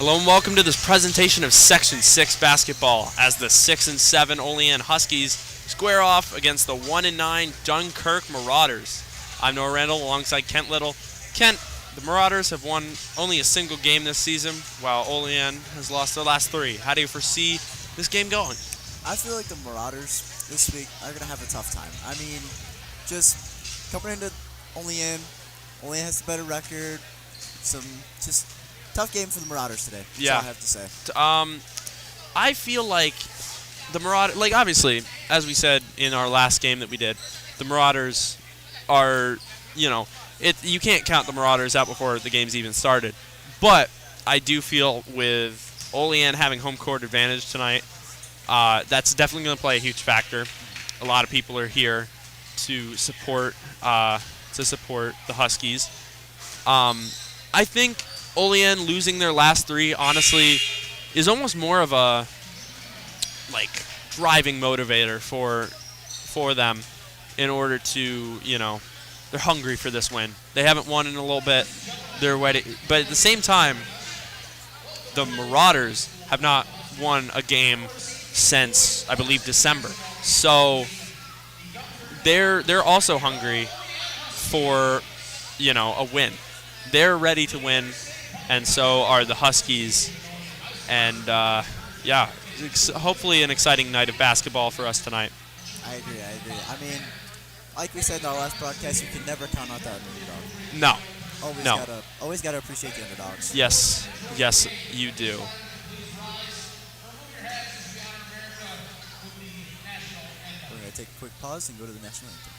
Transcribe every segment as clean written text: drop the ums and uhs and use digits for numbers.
Hello and welcome to this presentation of Section 6 basketball as the 6 and 7 Olean Huskies square off against the 1 and 9 Dunkirk Marauders. I'm Noah Randall alongside Kent Little. Kent, the Marauders have won only a single game this season, while Olean has lost their last three. How do you foresee this game going? I feel like the Marauders this week are going to have a tough time. I mean, just coming into Olean has the better record. Just tough game for the Marauders today. That's all I have to say. I feel like the Marauders, obviously, as we said in our last game that we did, the Marauders are, you can't count the Marauders out before the game's even started. But I do feel with Olean having home court advantage tonight, that's definitely going to play a huge factor. A lot of people are here to support the Huskies. I think Olean losing their last three, honestly, is almost more of a driving motivator for them in order to, they're hungry for this win. They haven't won in a little bit. They're ready, but at the same time, the Marauders have not won a game since, I believe, December. So they're also hungry for, a win. They're ready to win, and so are the Huskies. And, hopefully an exciting night of basketball for us tonight. I agree. I mean, like we said in our last broadcast, you can never count out that underdog. No. Always gotta appreciate the underdogs. Yes, you do. We're going to take a quick pause and go to the national anthem.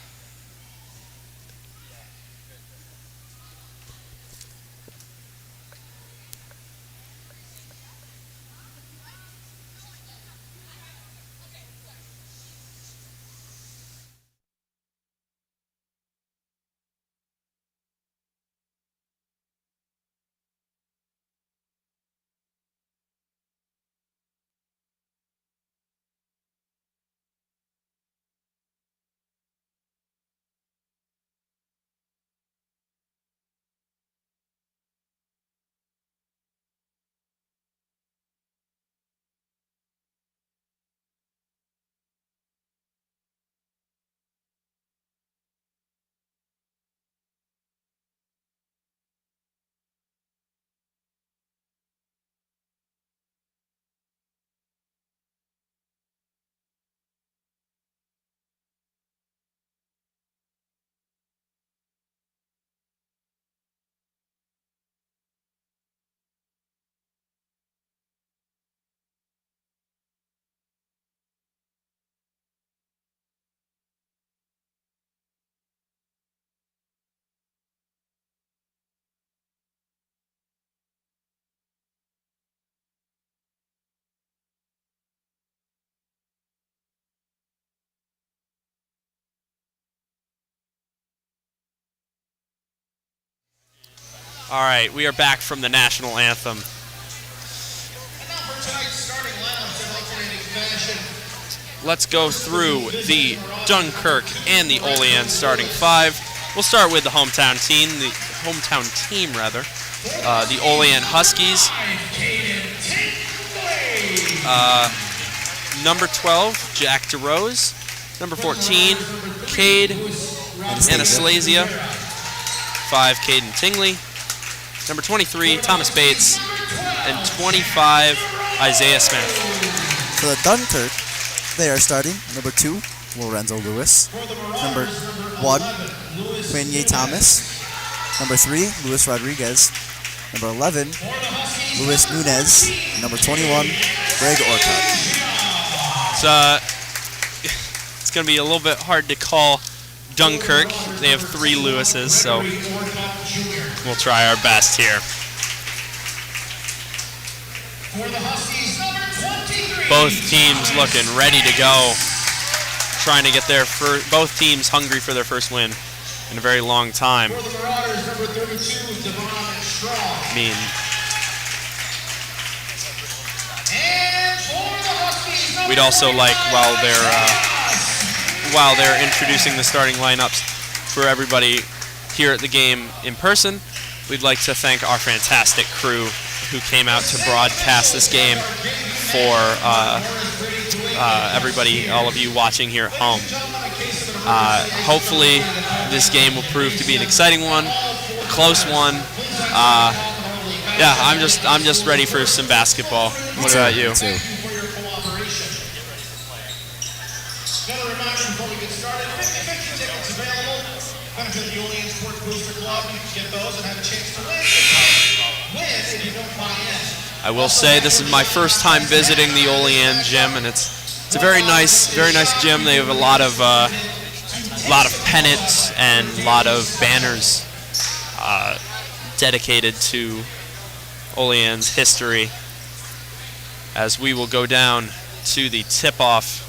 All right, we are back from the national anthem. Let's go through the Dunkirk and the Olean starting five. We'll start with the hometown team, the Olean Huskies. Number 12, Jack DeRose. Number 14, Cade Anastasia. 5, Caden Tingley. Number 23, Thomas Bates. And 25, Isaiah Smith. For the Dunkirk, they are starting number 2, Lorenzo Lewis. Number 1, Quinn Thomas. Number 3, Luis Rodriguez. Number 11, Luis Nunez. Number 21, Greg Orcutt. It's going to be a little bit hard to call Dunkirk. They have 3 Lewises, so we'll try our best here. Both teams looking ready to go, trying to get both teams hungry for their first win in a very long time. We'd also like, while they're introducing the starting lineups for everybody here at the game in person, we'd like to thank our fantastic crew who came out to broadcast this game for everybody, all of you watching here at home. Hopefully, this game will prove to be an exciting one, a close one. Yeah, I'm just ready for some basketball. What about you? Me too. Another reminder before we get started, 50/50 tickets available. Benefit the Olean Sports Booster Club. You can get those and have a chance to win. Win if you don't buy in. I will say this is my first time visiting the Olean gym, and it's a very nice gym. They have a lot of pennants and a lot of banners dedicated to Olean's history. As we will go down to the tip-off.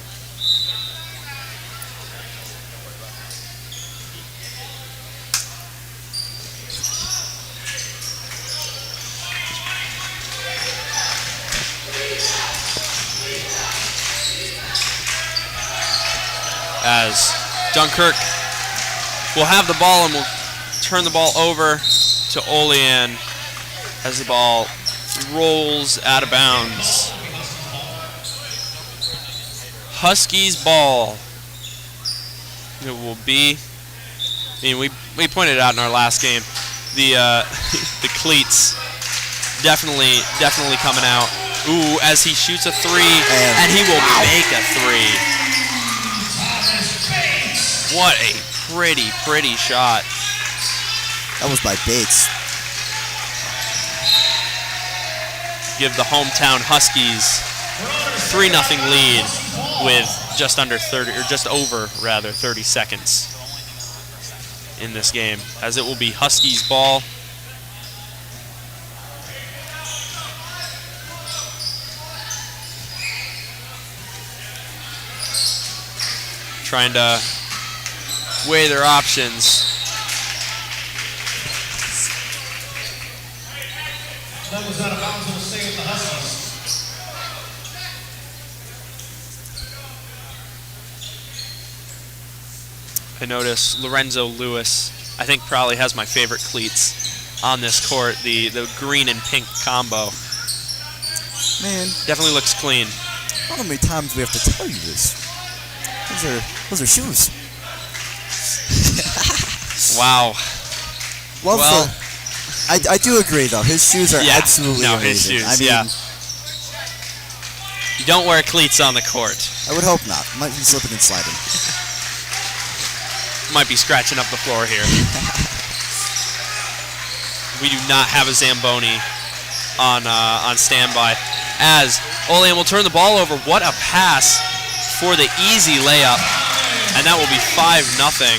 As Dunkirk will have the ball and will turn the ball over to Olean as the ball rolls out of bounds. Huskies ball. It will be. I mean, we pointed out in our last game, the the cleats definitely coming out. Ooh, as he shoots a three, and he will make a three. What a pretty shot. That was by Bates. Give the hometown Huskies 3-0 lead with just under 30, or just over rather 30 seconds in this game, as it will be Huskies ball. Trying to weigh their options. That was out of bounds. It'll stay with the Huskies. I notice Lorenzo Lewis, I think probably has my favorite cleats on this court, the green and pink combo. Man, Definitely looks clean. I don't know how many times we have to tell you this. Those are shoes. Wow. Well, I do agree though. His shoes are absolutely his amazing. shoes, I mean, yeah. You don't wear cleats on the court. I would hope not. Might be slipping and sliding. Might be scratching up the floor here. We do not have a Zamboni on standby. As Olean will turn the ball over. What a pass for the easy layup. And that will be 5-0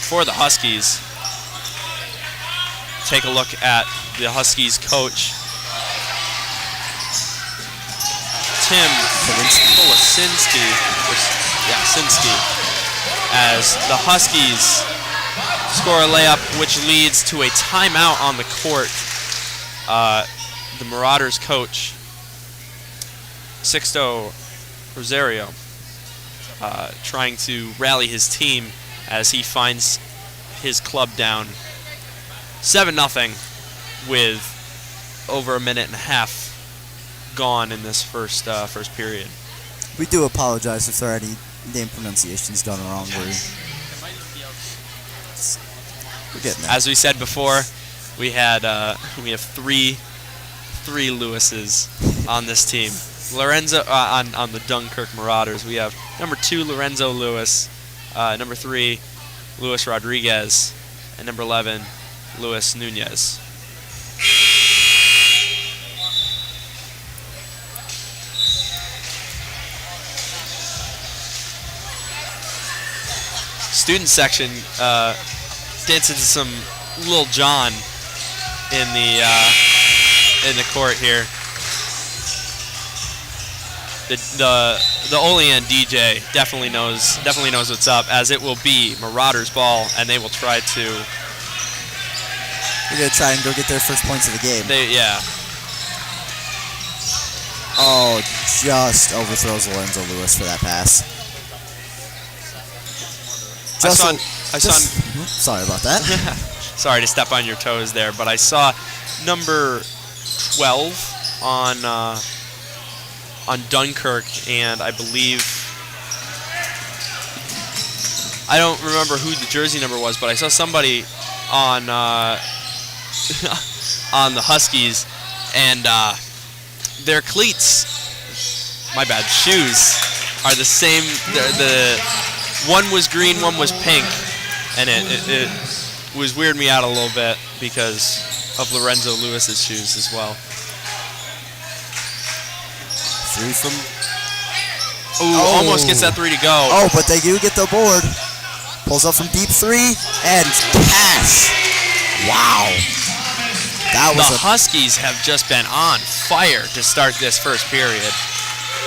for the Huskies. Take a look at the Huskies coach, Tim Kolasinski, as the Huskies score a layup, which leads to a timeout on the court. The Marauders coach, Sixto Rosario, trying to rally his team as he finds his club down 7-0 with over a minute and a half gone in this first period. We do apologize if there are any name pronunciations done wrong. We're getting there. As we said before, we have three Lewises on this team. Lorenzo on the Dunkirk Marauders. We have number 2 Lorenzo Lewis, number 3 Luis Rodriguez, and number 11 Luis Nunez. Student section dancing to some Lil Jon in the court here. The Olean DJ definitely knows what's up, as it will be Marauders ball, and they will try to. They're gonna try and go get their first points of the game. Yeah. Oh, just overthrows Lorenzo Lewis for that pass. Sorry about that. Sorry to step on your toes there, but I saw number 12 on Dunkirk, and I believe, I don't remember who the jersey number was, but I saw somebody on on the Huskies, and their cleats, my bad, shoes are the same. The one was green, one was pink, and it was weirding me out a little bit because of Lorenzo Lewis's shoes as well. Three from. Ooh, almost gets that three to go. Oh, but they do get the board. Pulls up from deep three and pass. Wow. That was the Huskies have just been on fire to start this first period.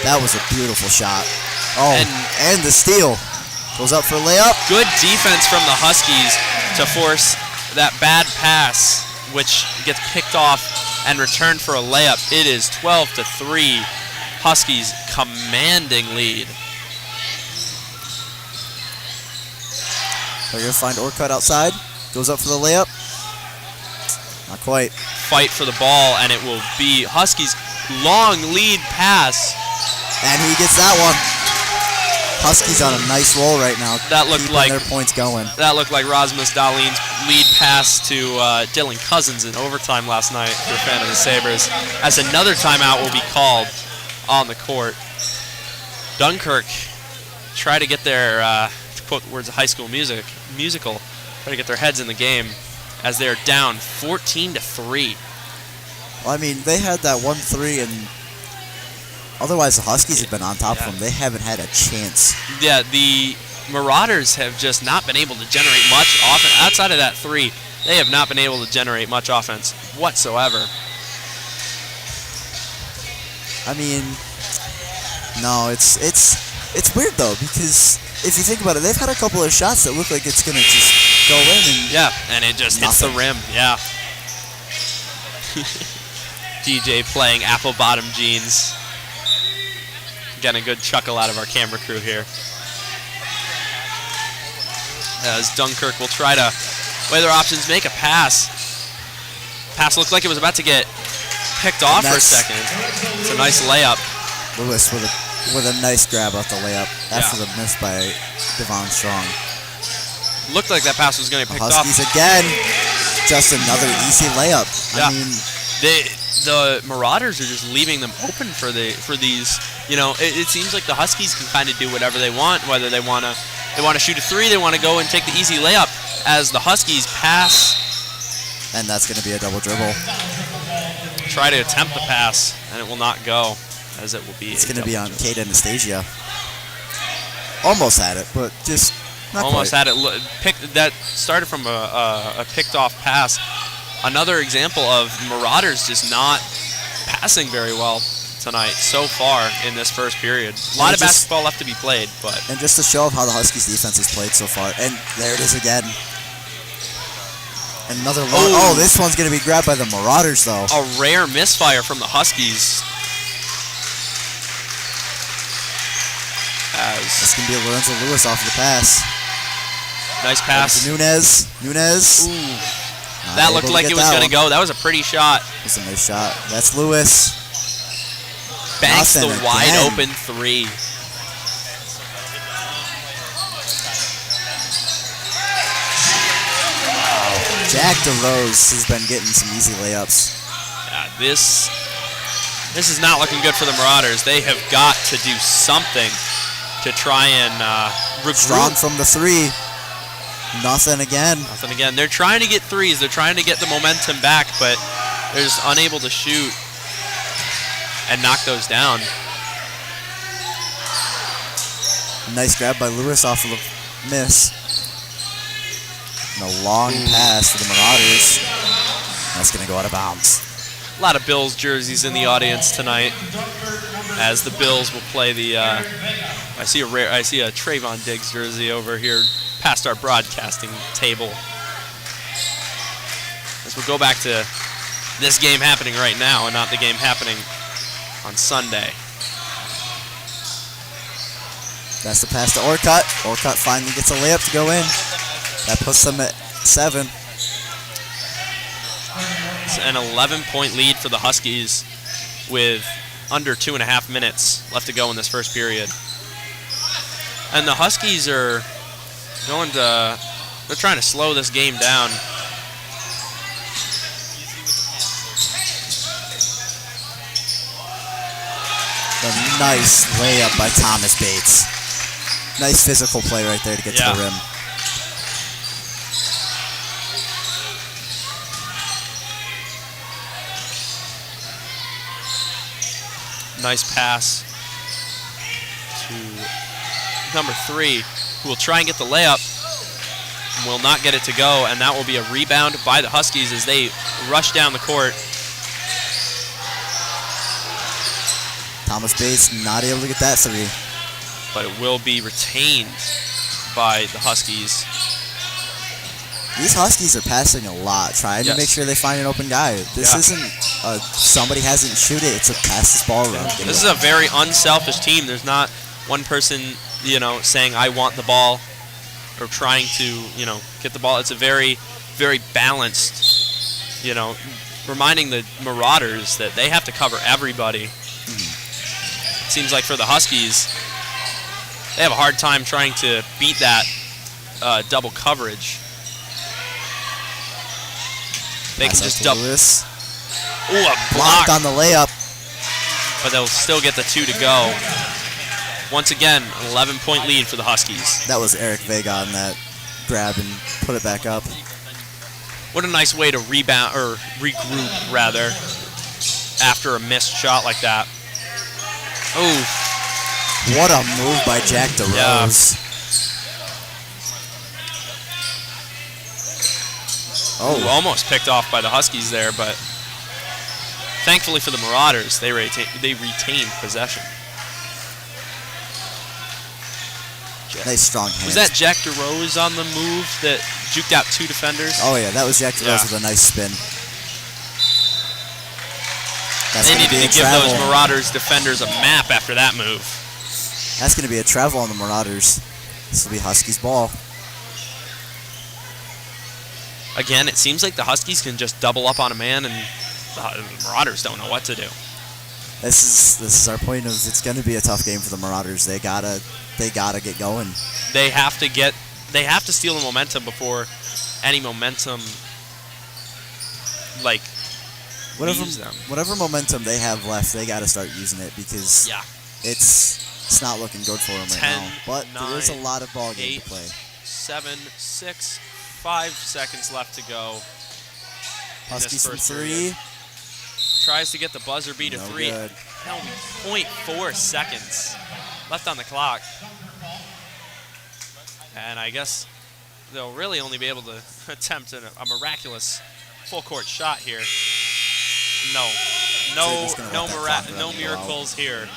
That was a beautiful shot. Oh, and the steal. Goes up for layup. Good defense from the Huskies to force that bad pass, which gets picked off and returned for a layup. It is 12-3. Huskies commanding lead. They're going to find Orcutt outside. Goes up for the layup. Not quite. Fight for the ball, and it will be Huskies' long lead pass. And he gets that one. Huskies on a nice roll right now. That looked like their points going. That looked like Rasmus Dahlin's lead pass to Dylan Cousins in overtime last night. If you're a fan of the Sabres, as another timeout will be called on the court. Dunkirk try to get their, to quote the words of High School Musical, try to get their heads in the game as they're down 14-3. Well, I mean, they had that 1-3, and otherwise the Huskies have been on top of them. They haven't had a chance. Yeah, the Marauders have just not been able to generate much offense. Outside of that three, they have not been able to generate much offense whatsoever. I mean, no, it's weird though, because if you think about it, they've had a couple of shots that look like it's gonna just go in, and and it just hits the rim. Yeah. DJ playing Apple Bottom Jeans. Getting a good chuckle out of our camera crew here. As Dunkirk will try to weigh their options, make a pass. Pass looked like it was about to get picked off for a second. It's a nice layup. Lewis with a nice grab off the layup after the miss by Devon Strong. Looked like that pass was going to get picked Huskies off. Again, just another easy layup. Yeah. I mean, the Marauders are just leaving them open for these. You know, it seems like the Huskies can kind of do whatever they want, whether they want to shoot a three, they want to go and take the easy layup. As the Huskies pass, and that's going to be a double dribble. Try to attempt the pass, and it will not go, as it will be. It's going to be on Kate Anastasia. Almost had it, but just not almost quite. had it. That started from a picked off pass. Another example of Marauders just not passing very well tonight so far in this first period. A lot of basketball left to be played, but and just to show how the Huskies defense has played so far. And there it is again. Another long. Oh, this one's going to be grabbed by the Marauders, though. A rare misfire from the Huskies. This can be a Lorenzo Lewis off of the pass. Nice pass. Nunez. Ooh. That looked like it was going to go. That was a pretty shot. That's a nice shot. That's Lewis. Banks the wide open three. Jack DeRose has been getting some easy layups. Yeah, this is not looking good for the Marauders. They have got to do something to try and regroup. Strong from the three. Nothing again. Nothing again. They're trying to get threes. They're trying to get the momentum back, but they're just unable to shoot and knock those down. Nice grab by Lewis off of the miss. And a long pass to the Marauders. That's going to go out of bounds. A lot of Bills jerseys in the audience tonight, as the Bills will play the. I see a Trayvon Diggs jersey over here past our broadcasting table. As we'll go back to this game happening right now and not the game happening on Sunday. That's the pass to Orcutt. Orcutt finally gets a layup to go in. That puts them at 7. It's an 11-point lead for the Huskies with under 2.5 minutes left to go in this first period. And the Huskies are they're trying to slow this game down. A nice layup by Thomas Bates. Nice physical play right there to get to the rim. Nice pass to number 3, who will try and get the layup. Will not get it to go, and that will be a rebound by the Huskies as they rush down the court. Thomas Bates not able to get that 3. But it will be retained by the Huskies. These Huskies are passing a lot, trying to make sure they find an open guy. This isn't somebody hasn't shoot it, it's a pass this ball around. This is a very unselfish team. There's not one person, saying I want the ball or trying to, get the ball. It's a very, very balanced, reminding the Marauders that they have to cover everybody. It seems like for the Huskies, they have a hard time trying to beat that double coverage. They can just double. Ooh, a block on the layup. But they'll still get the 2 to go. Once again, an 11-point lead for the Huskies. That was Eric Vega on that grab and put it back up. What a nice way to rebound, or regroup, rather, after a missed shot like that. Ooh. What a move by Jack DeRose. Ooh, almost picked off by the Huskies there, but thankfully for the Marauders, they retained possession. Nice strong hands. Was that Jack DeRose on the move that juked out 2 defenders? Oh, yeah, that was Jack DeRose with a nice spin. They needed to give those Marauders defenders a map after that move. That's going to be a travel on the Marauders. This will be Huskies ball. Again, it seems like the Huskies can just double up on a man, and the Marauders don't know what to do. This is our point of it's going to be a tough game for the Marauders. They gotta get going. They have to steal the momentum before any momentum leaves them. Whatever momentum they have left, they got to start using it because it's not looking good for them right now. But there is a lot of ball game to play. 7, 6, 5 seconds left to go. Huskies from 3. Tries to get the buzzer beater 3. Good. 0.4 seconds left on the clock. And I guess they'll really only be able to attempt a miraculous full-court shot here. No miracles here,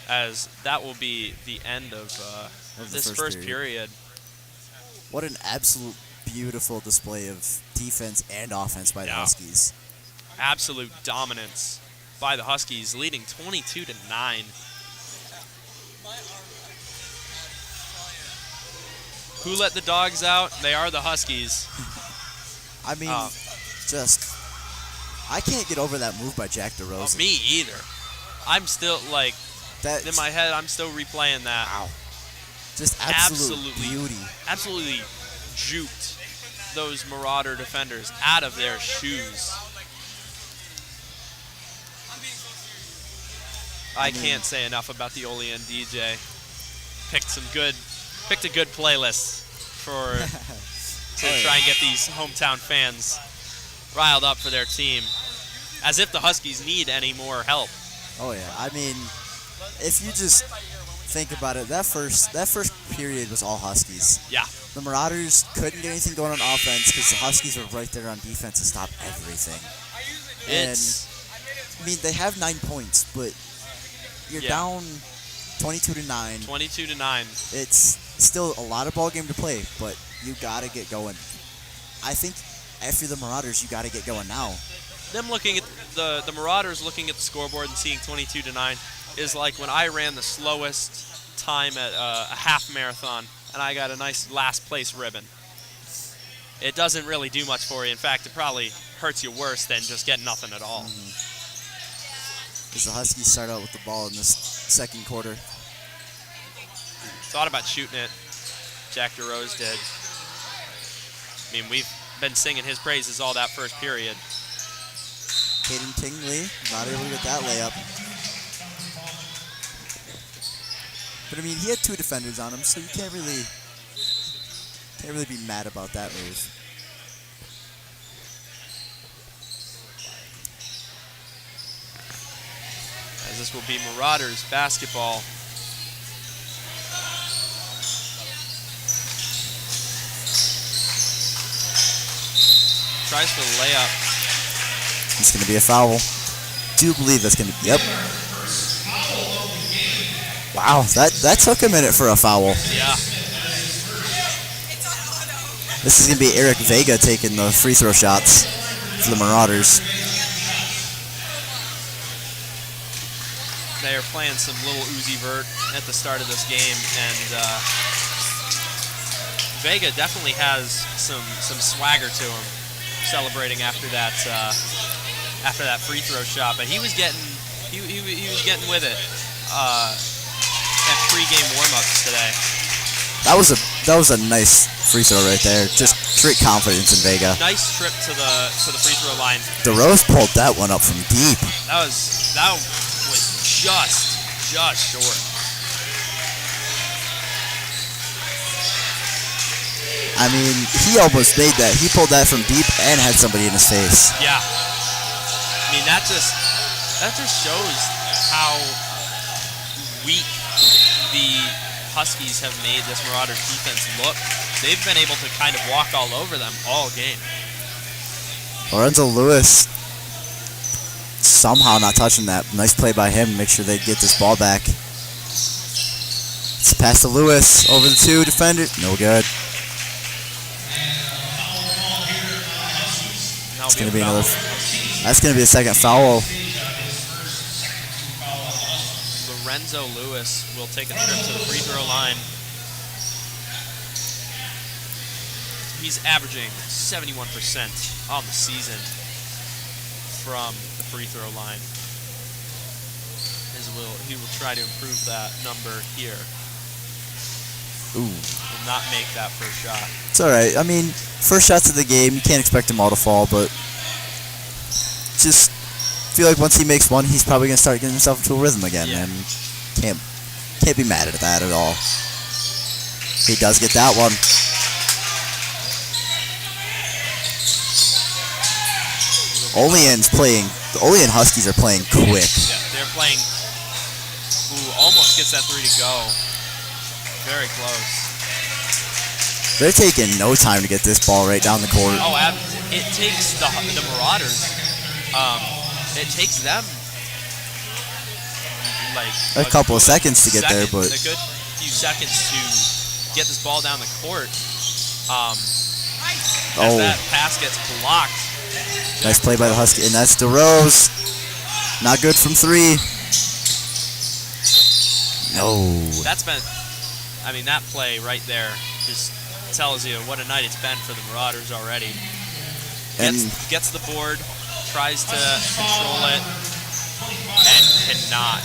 as that will be the end of this first period. What an absolute beautiful display of defense and offense by the Huskies. Absolute dominance by the Huskies, leading 22-9. Who let the dogs out? They are the Huskies. I mean, I can't get over that move by Jack DeRose. Me either. I'm still in my head, I'm still replaying that. Wow. Just absolute beauty. Absolutely juked those Marauder defenders out of their shoes. I can't say enough about the Olean DJ. Picked a good playlist to try and get these hometown fans riled up for their team, as if the Huskies need any more help. Oh yeah, I mean, if you just think about it, that first period was all Huskies. Yeah. The Marauders couldn't get anything going on offense because the Huskies were right there on defense to stop everything. I mean, they have 9 points, but you're down 22-9. 22-9. It's still a lot of ball game to play, but you got to get going. I think after the Marauders, you got to get going now. Them looking at the Marauders looking at the scoreboard and seeing 22-9 is like when I ran the slowest time at a half marathon and I got a nice last place ribbon. it doesn't really do much for you. In fact, it probably hurts you worse than just getting nothing at all. As the Huskies start out with the ball in this second quarter. Thought about shooting it. Jack DeRose did. I mean, we've been singing his praises all that first period. Caden Tingley not able to get that layup. But I mean, he had 2 defenders on him, so you can't really be mad about that move. As this will be Marauders basketball. Tries for the layup. It's going to be a foul. Do believe that's going to be, yep. Wow, that took a minute for a foul. Yeah. This is going to be Eric Vega taking the free throw shots for the Marauders. They are playing some little Uzi Vert at the start of this game, and Vega definitely has some swagger to him, celebrating after that free throw shot. But he was getting with it at pregame warm-ups today. That was a nice free throw right there. Just straight confidence in Vega. Nice trip to the free throw line. DeRose pulled that one up from deep. That was just short. I mean, he almost made that. He pulled that from deep and had somebody in his face. Yeah. I mean, that just shows how weak the Huskies have made this Marauders defense look. They've been able to kind of walk all over them all game. Lorenzo Lewis somehow not touching that. Nice play by him. Make sure they get this ball back. It's pass to Lewis over the 2 defenders. No good. It's going to be another. That's going to be a second foul. Lorenzo Lewis will take a trip to the free throw line. He's averaging 71% on the season from the free throw line. He will try to improve that number here. Ooh. Will not make that first shot. It's all right. I mean, first shots of the game, you can't expect them all to fall, but just feel like once he makes one, he's probably going to start getting himself into a rhythm again, and can't be mad at that at all. He does get that one. Olean's playing. The Olean Huskies are playing quick. Yeah, they're playing. Ooh, almost gets that 3 to go. Very close. They're taking no time to get this ball right down the court. Oh, it takes the Marauders. It takes them like a couple of seconds to get there, but a good few seconds to get this ball down the court. As that pass gets blocked. Nice play by the Huskies, and that's DeRose. Not good from 3. No. That's been. I mean, that play right there just tells you what a night it's been for the Marauders already. Gets the board, tries to control it, and cannot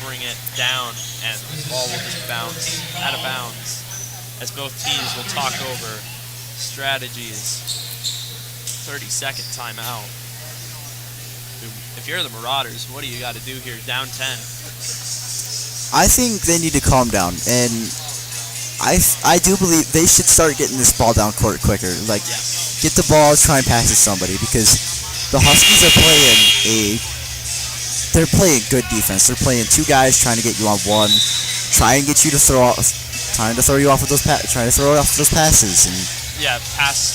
bring it down, and the ball will just bounce out of bounds as both teams will talk over strategies. 30-second timeout. If you're the Marauders, what do you got to do here? Down 10. I think they need to calm down, and I do believe they should start getting this ball down court quicker. Like, get the ball, try and pass it to somebody, because the Huskies are they're playing good defense. They're playing 2 guys trying to get you on 1, trying to throw you off with those passes, and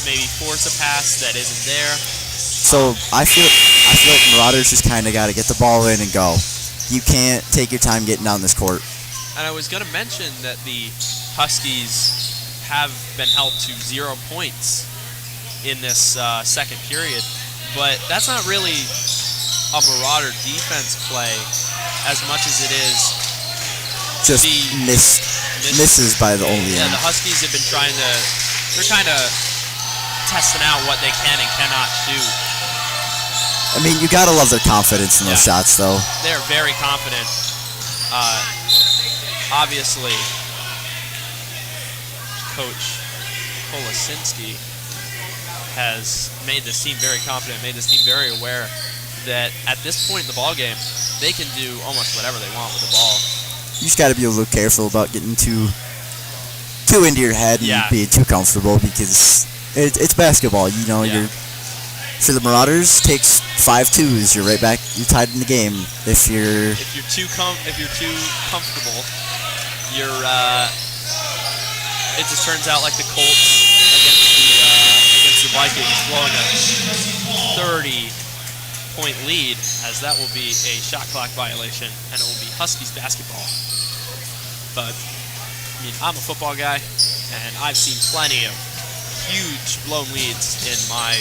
maybe force a pass that isn't there. So I feel like Marauders just kind of got to get the ball in and go. You can't take your time getting down this court. And I was going to mention that the Huskies have been held to 0 points in this second period, but that's not really a Marauder defense play as much as it is just misses by the Olean. Yeah, the Huskies have been trying to. They're kind of testing out what they can and cannot shoot. I mean, you gotta love their confidence in those shots, though. They're very confident. Obviously, Coach Kolasinski has made this team very confident, made this team very aware that at this point in the ball game, they can do almost whatever they want with the ball. You just gotta be a little careful about getting too into your head and being too comfortable, because it's basketball. You know, you're for the Marauders takes 5 twos. You're right back. You're tied in the game. If you're too comfortable, you're it just turns out like the Colts against the Vikings, blowing a 30-point lead, as that will be a shot clock violation, and it will be Huskies basketball. But I mean, I'm a football guy, and I've seen plenty of huge blown leads in my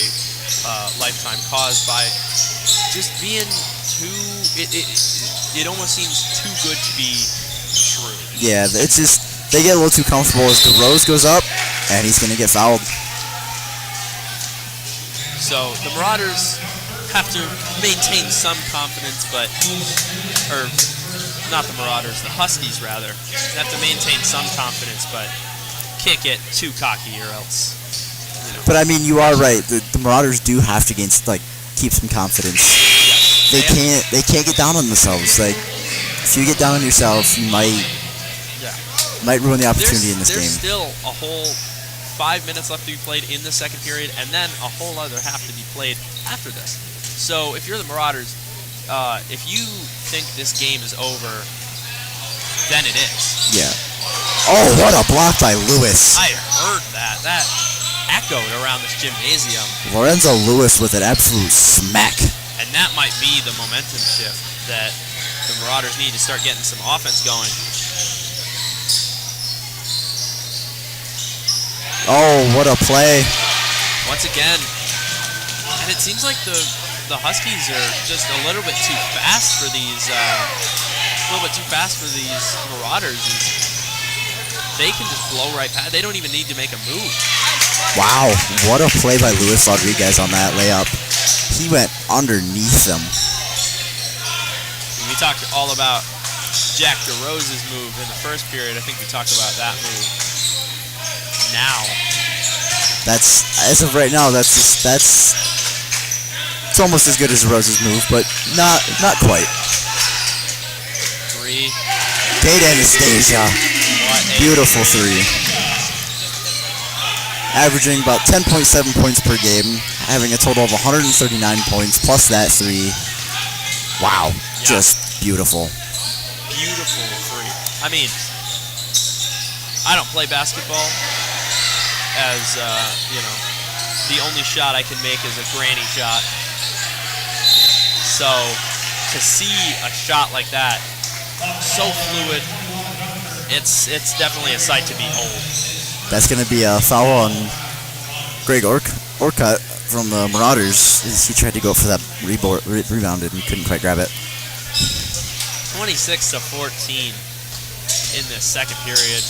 lifetime caused by just being too. It almost seems too good to be true. Yeah, it's just they get a little too comfortable as DeRose goes up, and he's gonna get fouled. So the Marauders have to maintain some confidence, or not the Marauders, the Huskies rather, have to maintain some confidence, but can't get too cocky or else. But I mean, you are right. The Marauders do have to keep some confidence. They can't get down on themselves. Like, if you get down on yourself, you might ruin the opportunity in this game. There's still a whole 5 minutes left to be played in the second period, and then a whole other half to be played after this. So if you're the Marauders, if you think this game is over, then it is. Yeah. Oh, what a block by Lewis. I heard that. That echoed around this gymnasium. Lorenzo Lewis with an absolute smack. And that might be the momentum shift that the Marauders need to start getting some offense going. Oh, what a play. Once again. And it seems like the Huskies are just a little bit too fast for these Marauders. They can just blow right past. They don't even need to make a move. Wow, what a play by Luis Rodriguez on that layup. He went underneath them. We talked all about Jack DeRose's move in the first period. I think we talked about that move now. That's, as of right now, it's almost as good as DeRose's move, but not quite. 3. Data Anastasia. Beautiful 3. Averaging about 10.7 points per game, having a total of 139 points, plus that 3. Wow, just beautiful. Beautiful 3. I mean, I don't play basketball, as, the only shot I can make is a granny shot. So, to see a shot like that, so fluid, it's definitely a sight to behold. That's going to be a foul on Greg Orcutt from the Marauders. He tried to go for that rebounded and couldn't quite grab it. 26-14 in this second period.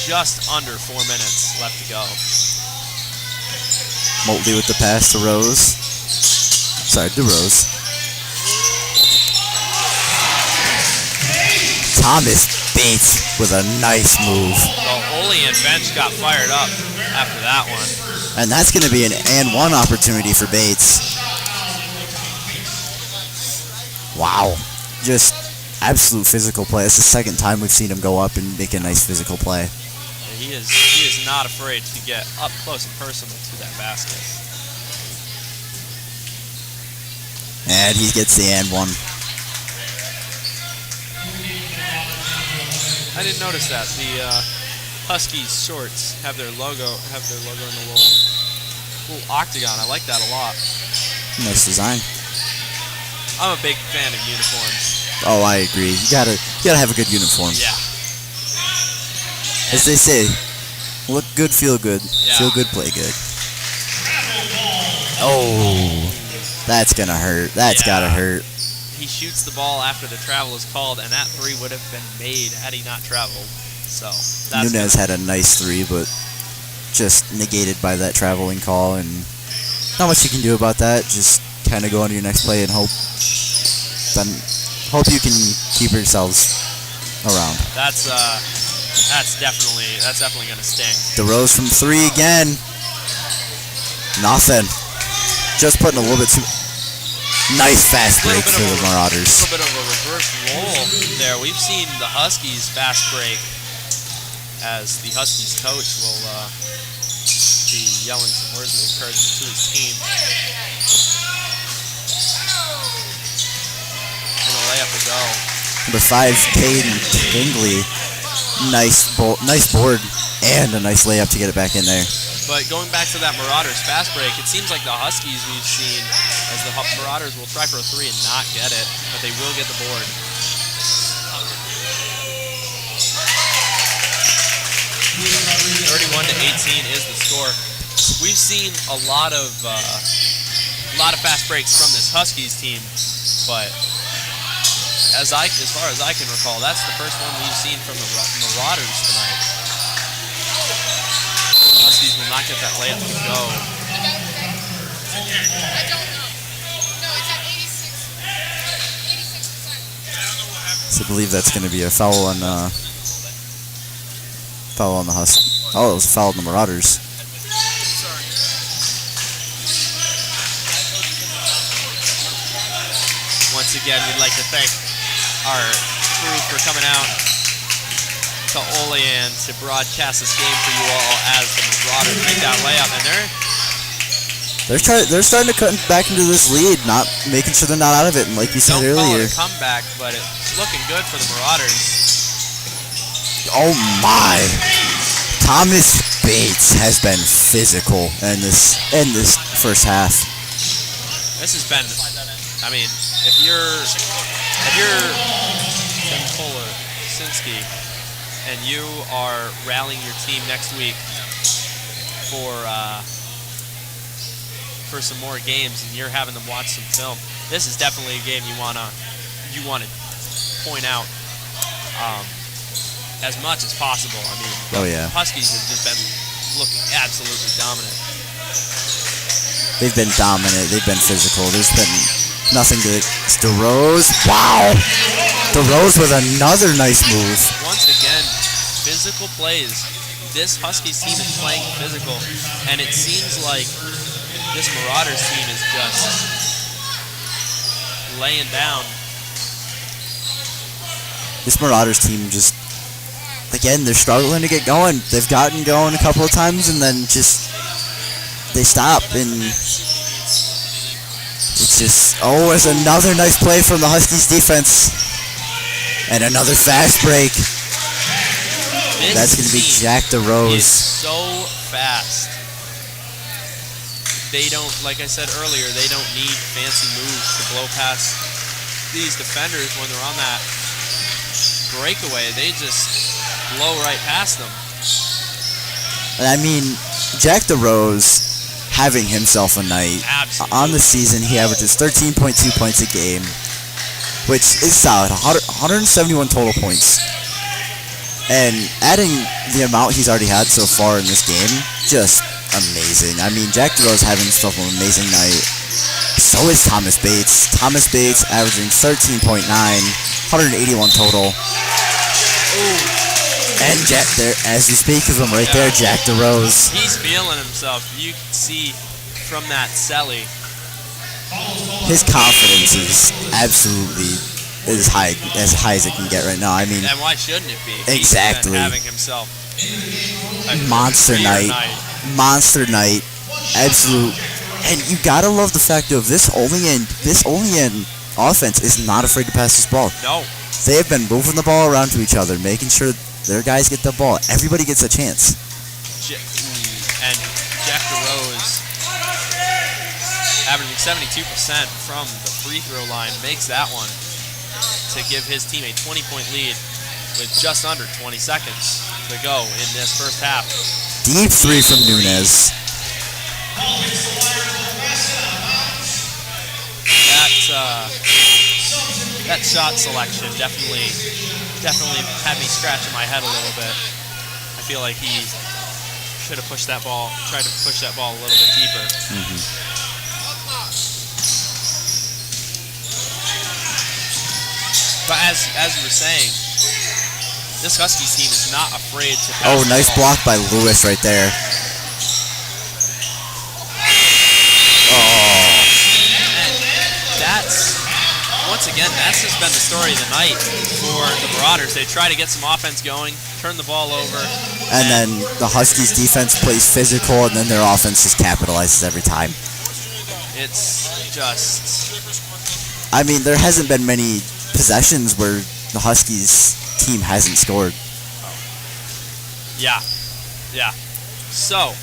Just under 4 minutes left to go. Motley with the pass to Rose. Sorry, DeRose. Thomas Bates with a nice move. The Olean bench got fired up after that one. And that's going to be an and one opportunity for Bates. Wow. Just absolute physical play. It's the second time we've seen him go up and make a nice physical play. He is not afraid to get up close and personal to that basket. And he gets the and one. I didn't notice that. The Huskies shorts have their logo in the little octagon. I like that a lot. Nice design. I'm a big fan of uniforms. Oh, I agree. You gotta have a good uniform. Yeah. As they say, look good, feel good. Yeah. Feel good, play good. Oh, that's gonna hurt. That's gotta hurt. He shoots the ball after the travel is called, and that 3 would have been made had he not traveled. So that's Nunez had a nice 3, but just negated by that traveling call, and not much you can do about that. Just kind of go on to your next play and hope you can keep yourselves around. That's definitely going to sting. DeRose from 3 again. Nothing. Just putting a little bit too. Nice fast break for the Marauders. A little bit of a reverse roll there. We've seen the Huskies fast break, as the Huskies coach will be yelling some words of encouragement to his team. And the layup will go. Number 5, Caden Tingley. Nice board and a nice layup to get it back in there. But going back to that Marauders fast break, it seems like the Huskies we've seen as the Marauders will try for a 3 and not get it, but they will get the board. 31-18 is the score. We've seen a lot of fast breaks from this Huskies team, but as far as I can recall, that's the first one we've seen from the Marauders tonight. Huskies will not get that layup to go. I don't know. No, it's at 86%. So I believe that's going to be a foul on the Huskies. Oh, it was a foul on the Marauders. Once again, we'd like to thank our crew for coming out to Olean to broadcast this game for you all as the Marauders make that layup, and they're starting to cut back into this lead, not making sure they're not out of it. And like you said don't call earlier, it a comeback, but it's looking good for the Marauders. oh my! Thomas Bates has been physical in this first half. This has been, I mean, if you're Tim Sinski and you are rallying your team next week for some more games, and you're having them watch some film, this is definitely a game you wanna point out as much as possible. I mean, Oh yeah, Huskies have just been looking absolutely dominant. they've been dominant. They've been physical. There's been nothing to. It's DeRose. Wow, DeRose with another nice move. Once again, physical plays. This Huskies team is playing physical, and it seems like this Marauders team is just laying down. This Marauders team just, again, they're struggling to get going. They've gotten going a couple of times and then just they stop, and it's just, oh, it's another nice play from the Huskies defense. And another fast break. That's going to be Jack DeRose. Is so fast. They don't, like I said earlier, they don't need fancy moves to blow past these defenders when they're on that breakaway. They just blow right past them. And I mean, Jack DeRose having himself a night. Absolutely. On the season, he averages 13.2 points a game, which is solid. 171 total points. And adding the amount he's already had so far in this game, just amazing. I mean, Jack DeRose having himself an amazing night. So is Thomas Bates. Thomas Bates averaging 13.9, 181 total. Ooh. And Jack, there, as you speak of him right there, Jack DeRose. He's feeling himself. You can see from that celly. His confidence is absolutely as high as it can get right now. I mean, And why shouldn't it be? Exactly. He's been having himself a monster career night. Monster night. Absolute. And you gotta love the fact of this Olean offense is not afraid to pass this ball. No. They have been moving the ball around to each other, making sure their guys get the ball. Everybody gets a chance. And Jack DeRose averaging 72% from the free throw line makes that one to give his team a 20-point lead with just under 20 seconds to go in this first half. Deep three from Nunez. That shot selection definitely had me scratching my head a little bit. I feel like he should have pushed that ball, tried to push that ball a little bit deeper. But as you were saying, this Huskies team is not afraid to pass. Oh, nice block by Lewis right there. Once again, that's just been the story of the night for the Marauders. They try to get some offense going, turn the ball over. And then the Huskies defense plays physical, and then their offense just capitalizes every time. It's just... I mean, there hasn't been many possessions where the Huskies team hasn't scored. Yeah. So,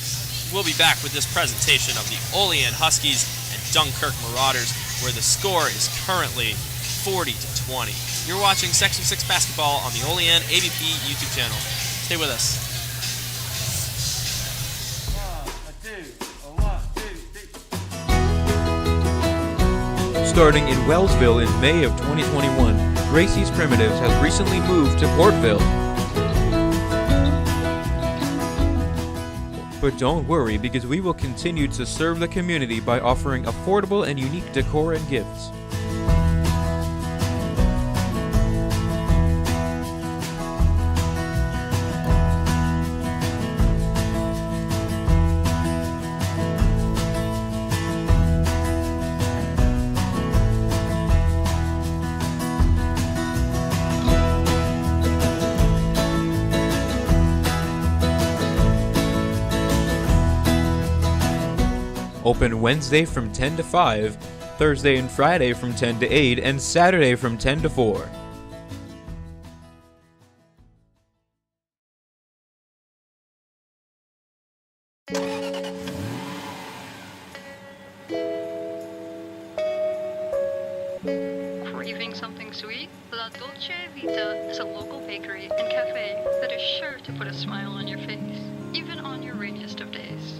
we'll be back with this presentation of the Olean Huskies and Dunkirk Marauders, where the score is currently 40-20. You're watching Section 6 basketball on the Olean ABP YouTube channel. Stay with us. Starting in Wellsville in May of 2021, Gracie's Primitives has recently moved to Portville. But don't worry, because we will continue to serve the community by offering affordable and unique decor and gifts. Open Wednesday from 10 to 5, Thursday and Friday from 10 to 8, and Saturday from 10 to 4. Craving something sweet? La Dolce Vita is a local bakery and cafe that is sure to put a smile on your face, even on your rainiest of days.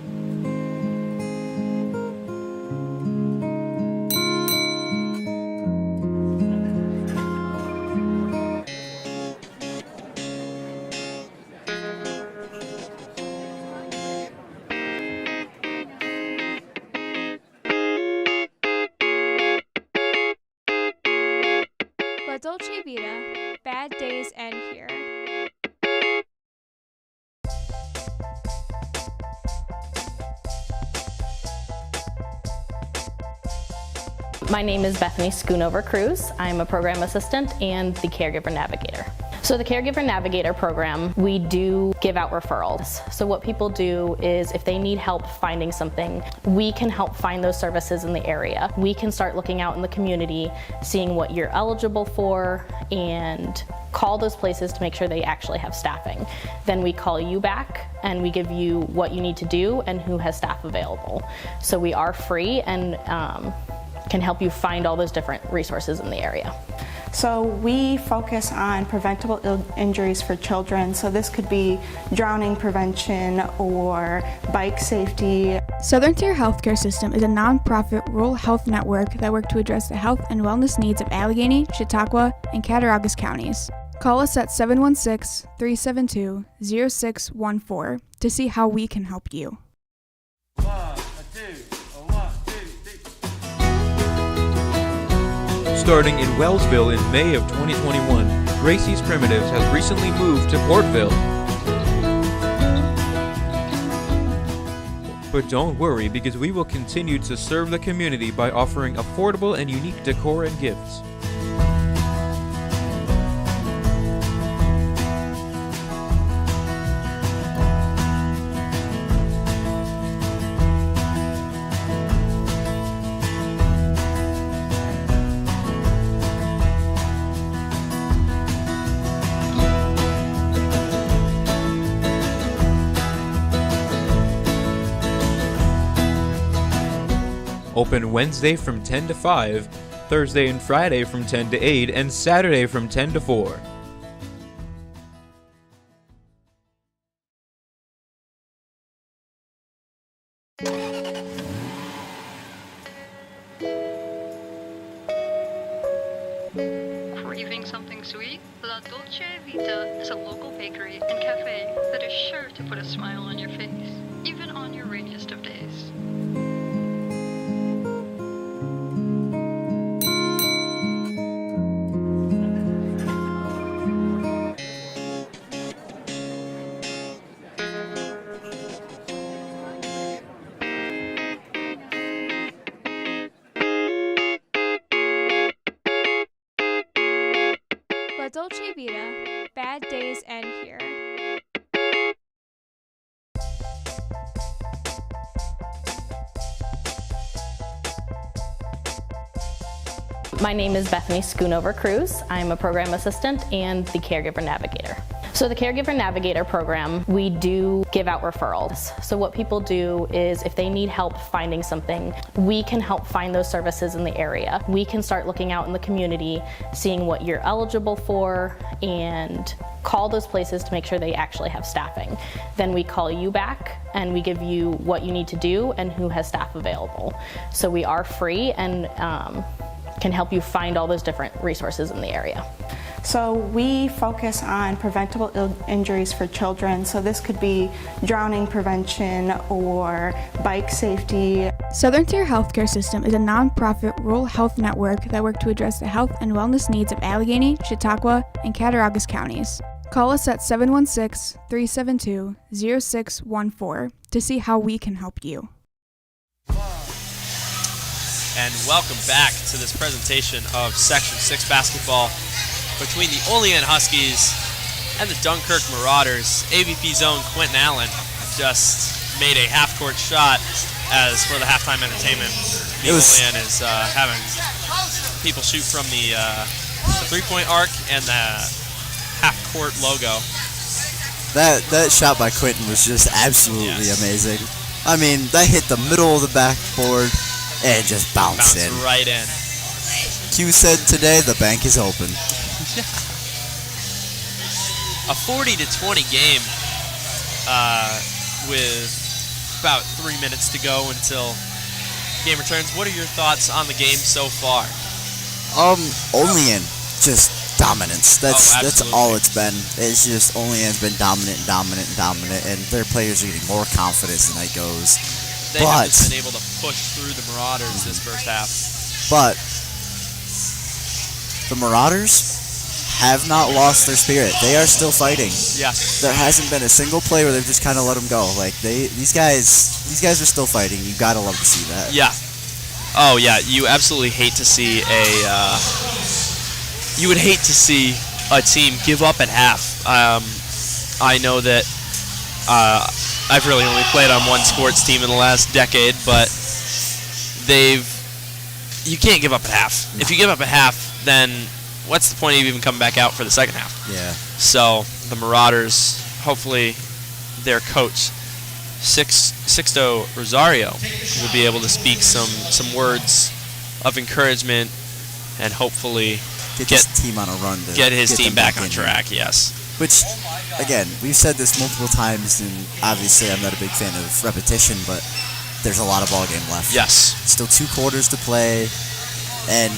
La Dolce Vita, bad days end here. My name is Bethany Schoonover Cruz. I'm a program assistant and the caregiver navigator. So the Caregiver Navigator program, we do give out referrals. So what people do is if they need help finding something, we can help find those services in the area. We can start looking out in the community, seeing what you're eligible for, and call those places to make sure they actually have staffing. Then we call you back and we give you what you need to do and who has staff available. So we are free and can help you find all those different resources in the area. So we focus on preventable injuries for children. So this could be drowning prevention or bike safety. Southern Tier Healthcare System is a nonprofit rural health network that works to address the health and wellness needs of Allegheny, Chautauqua, and Cattaraugus counties. Call us at 716-372-0614 to see how we can help you. Starting in Wellsville in May of 2021, Gracie's Primitives has recently moved to Portville. But don't worry, because we will continue to serve the community by offering affordable and unique decor and gifts. Open Wednesday from 10 to 5, Thursday and Friday from 10 to 8, and Saturday from 10 to 4. Craving something sweet? La Dolce Vita is a local bakery and cafe that is sure to put a smile on your face, even on your rainiest of days. La Dolce Vita, bad days end here. My name is Bethany Schoonover Cruz. I'm a program assistant and the caregiver navigator. So the caregiver navigator program, we do give out referrals. So what people do is if they need help finding something, we can help find those services in the area. We can start looking out in the community, seeing what you're eligible for, and call those places to make sure they actually have staffing. Then we call you back and we give you what you need to do and who has staff available. So we are free and can help you find all those different resources in the area. So we focus on preventable injuries for children. So this could be drowning prevention or bike safety. Southern Tier Healthcare System is a nonprofit rural health network that works to address the health and wellness needs of Allegheny, Chautauqua, and Cattaraugus counties. Call us at 716-372-0614 to see how we can help you. And welcome back to this presentation of Section 6 basketball between the Olean Huskies and the Dunkirk Marauders. AVP's own Quentin Allen just made a half-court shot as for the halftime entertainment. The Olean is having people shoot from the three-point arc and the half-court logo. That shot by Quentin was just absolutely amazing. I mean, that hit the middle of the backboard and just bounced in. Right in. Q said today the bank is open. A 40-20 game with about 3 minutes to go until game returns. What are your thoughts on the game so far? Olean, just dominance. That's all absolutely. it's been. It's just Olean's been dominant, and their players are getting more confidence as the night goes. They haven't been able to push through the Marauders this first half. But the Marauders have not lost their spirit. They are still fighting. Yes. There hasn't been a single play where they've just kind of let them go. Like these guys are still fighting. You gotta love to see that. Yeah. Oh yeah. You absolutely hate to see you would hate to see a team give up at half. I know that I've really only played on one sports team in the last decade, but you can't give up at half. No. If you give up at half, then what's the point of even coming back out for the second half? Yeah. So the Marauders, hopefully their coach, Sixto Rosario, will be able to speak some words of encouragement and hopefully get his team on a run. Get his team back on track, yes. Which, again, we've said this multiple times, and obviously I'm not a big fan of repetition, but there's a lot of ball game left. Yes. Still 2 quarters to play, and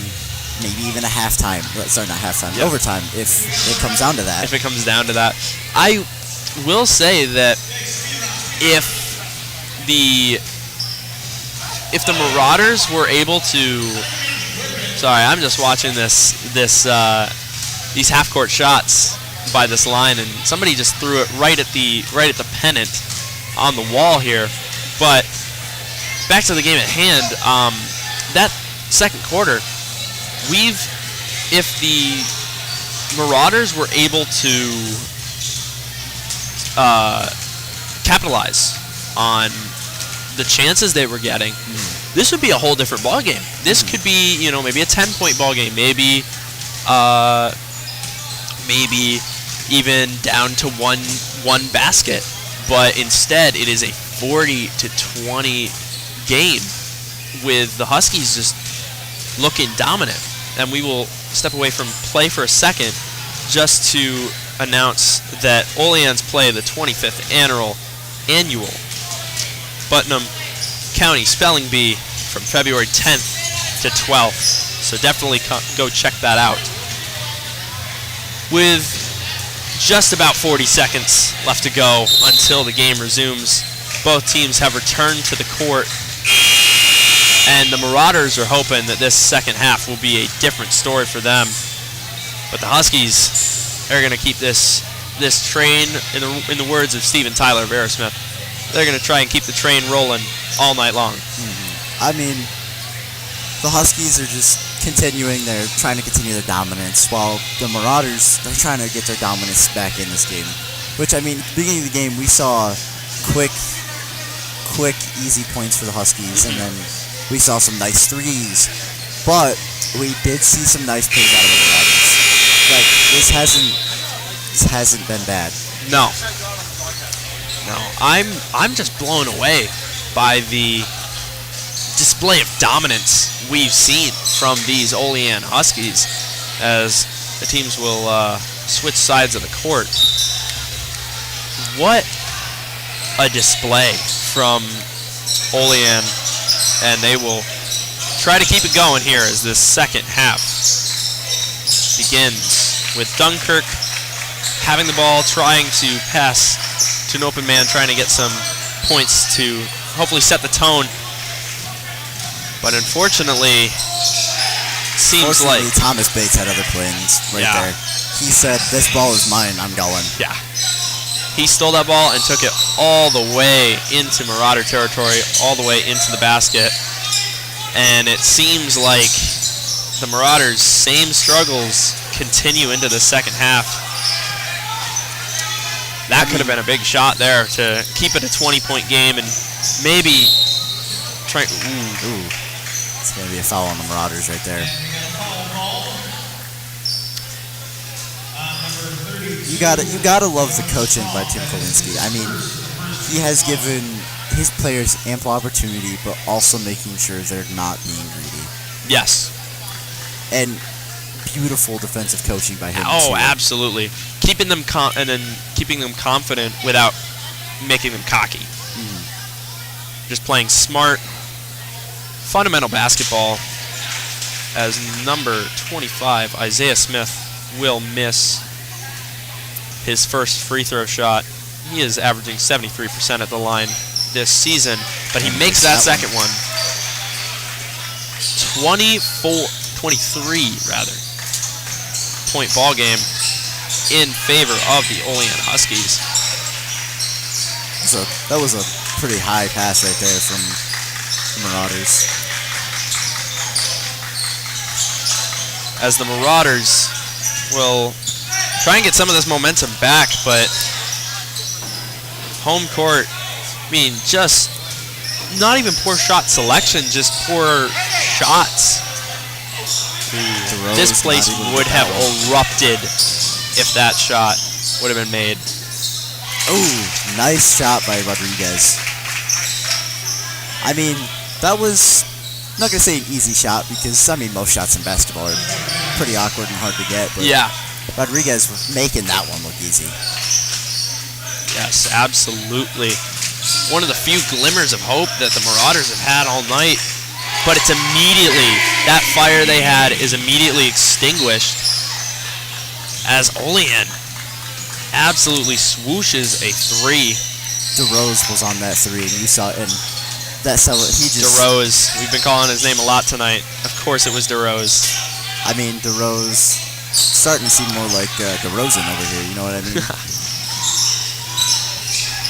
maybe even a halftime. Sorry, not halftime. Yep. Overtime, if it comes down to that. If it comes down to that. I will say that if the Marauders were able to... Sorry, I'm just watching these half-court shots by this line, and somebody just threw it right at the pennant on the wall here. But back to the game at hand, that second quarter, if the Marauders were able to capitalize on the chances they were getting, this would be a whole different ball game. This could be, maybe a 10-point ball game, maybe even down to one basket. But instead, it is a 40-20 game with the Huskies just looking dominant. And we will step away from play for a second just to announce that Olean's play the 25th annual Putnam County Spelling Bee from February 10th to 12th. So definitely go check that out. With just about 40 seconds left to go until the game resumes, both teams have returned to the court, and the Marauders are hoping that this second half will be a different story for them. But the Huskies are going to keep this train, in the words of Steven Tyler of Aerosmith, they're going to try and keep the train rolling all night long. I mean, the Huskies are just trying to continue their dominance, while the Marauders, they're trying to get their dominance back in this game. Which, I mean, at the beginning of the game, we saw quick, easy points for the Huskies, and then we saw some nice threes. But we did see some nice plays out of the Marauders. Like, this hasn't been bad. No, I'm just blown away by the display of dominance we've seen from these Olean Huskies as the teams will switch sides of the court. What a display from Olean, and they will try to keep it going here as this second half begins with Dunkirk having the ball, trying to pass to an open man, trying to get some points to hopefully set the tone. But unfortunately, seems like Thomas Bates had other plans there. He said, "This ball is mine. I'm going." Yeah. He stole that ball and took it all the way into Marauder territory, all the way into the basket. And it seems like the Marauders' same struggles continue into the second half. That could have been a big shot there to keep it a 20-point game and maybe try. Ooh. It's going to be a foul on the Marauders right there. You gotta love the coaching by Tim Kolinsky. I mean, he has given his players ample opportunity, but also making sure they're not being greedy. Yes. And beautiful defensive coaching by him. Oh, too. absolutely. Keeping them keeping them confident without making them cocky. Just playing smart, fundamental basketball. As number 25, Isaiah Smith, will miss his first free throw shot. He is averaging 73% at the line this season, but he makes that second one. 23 point ball game in favor of the Olean Huskies. So that was a pretty high pass right there from the Marauders. As the Marauders will try and get some of this momentum back, but home court, I mean, just not even poor shot selection, just poor shots. This place would have erupted if that shot would have been made. Oh, nice shot by Rodriguez. I mean, that was, I'm not going to say an easy shot because, I mean, most shots in basketball are pretty awkward and hard to get. But yeah. Rodriguez was making that one look easy. Yes, absolutely. One of the few glimmers of hope that the Marauders have had all night. But it's immediately, that fire they had is immediately extinguished as Olean absolutely swooshes a three. DeRose was on that three, and you saw it. And he just... DeRose. We've been calling his name a lot tonight. Of course it was DeRose. I mean, DeRose starting to seem more like DeRozan over here, you know what I mean?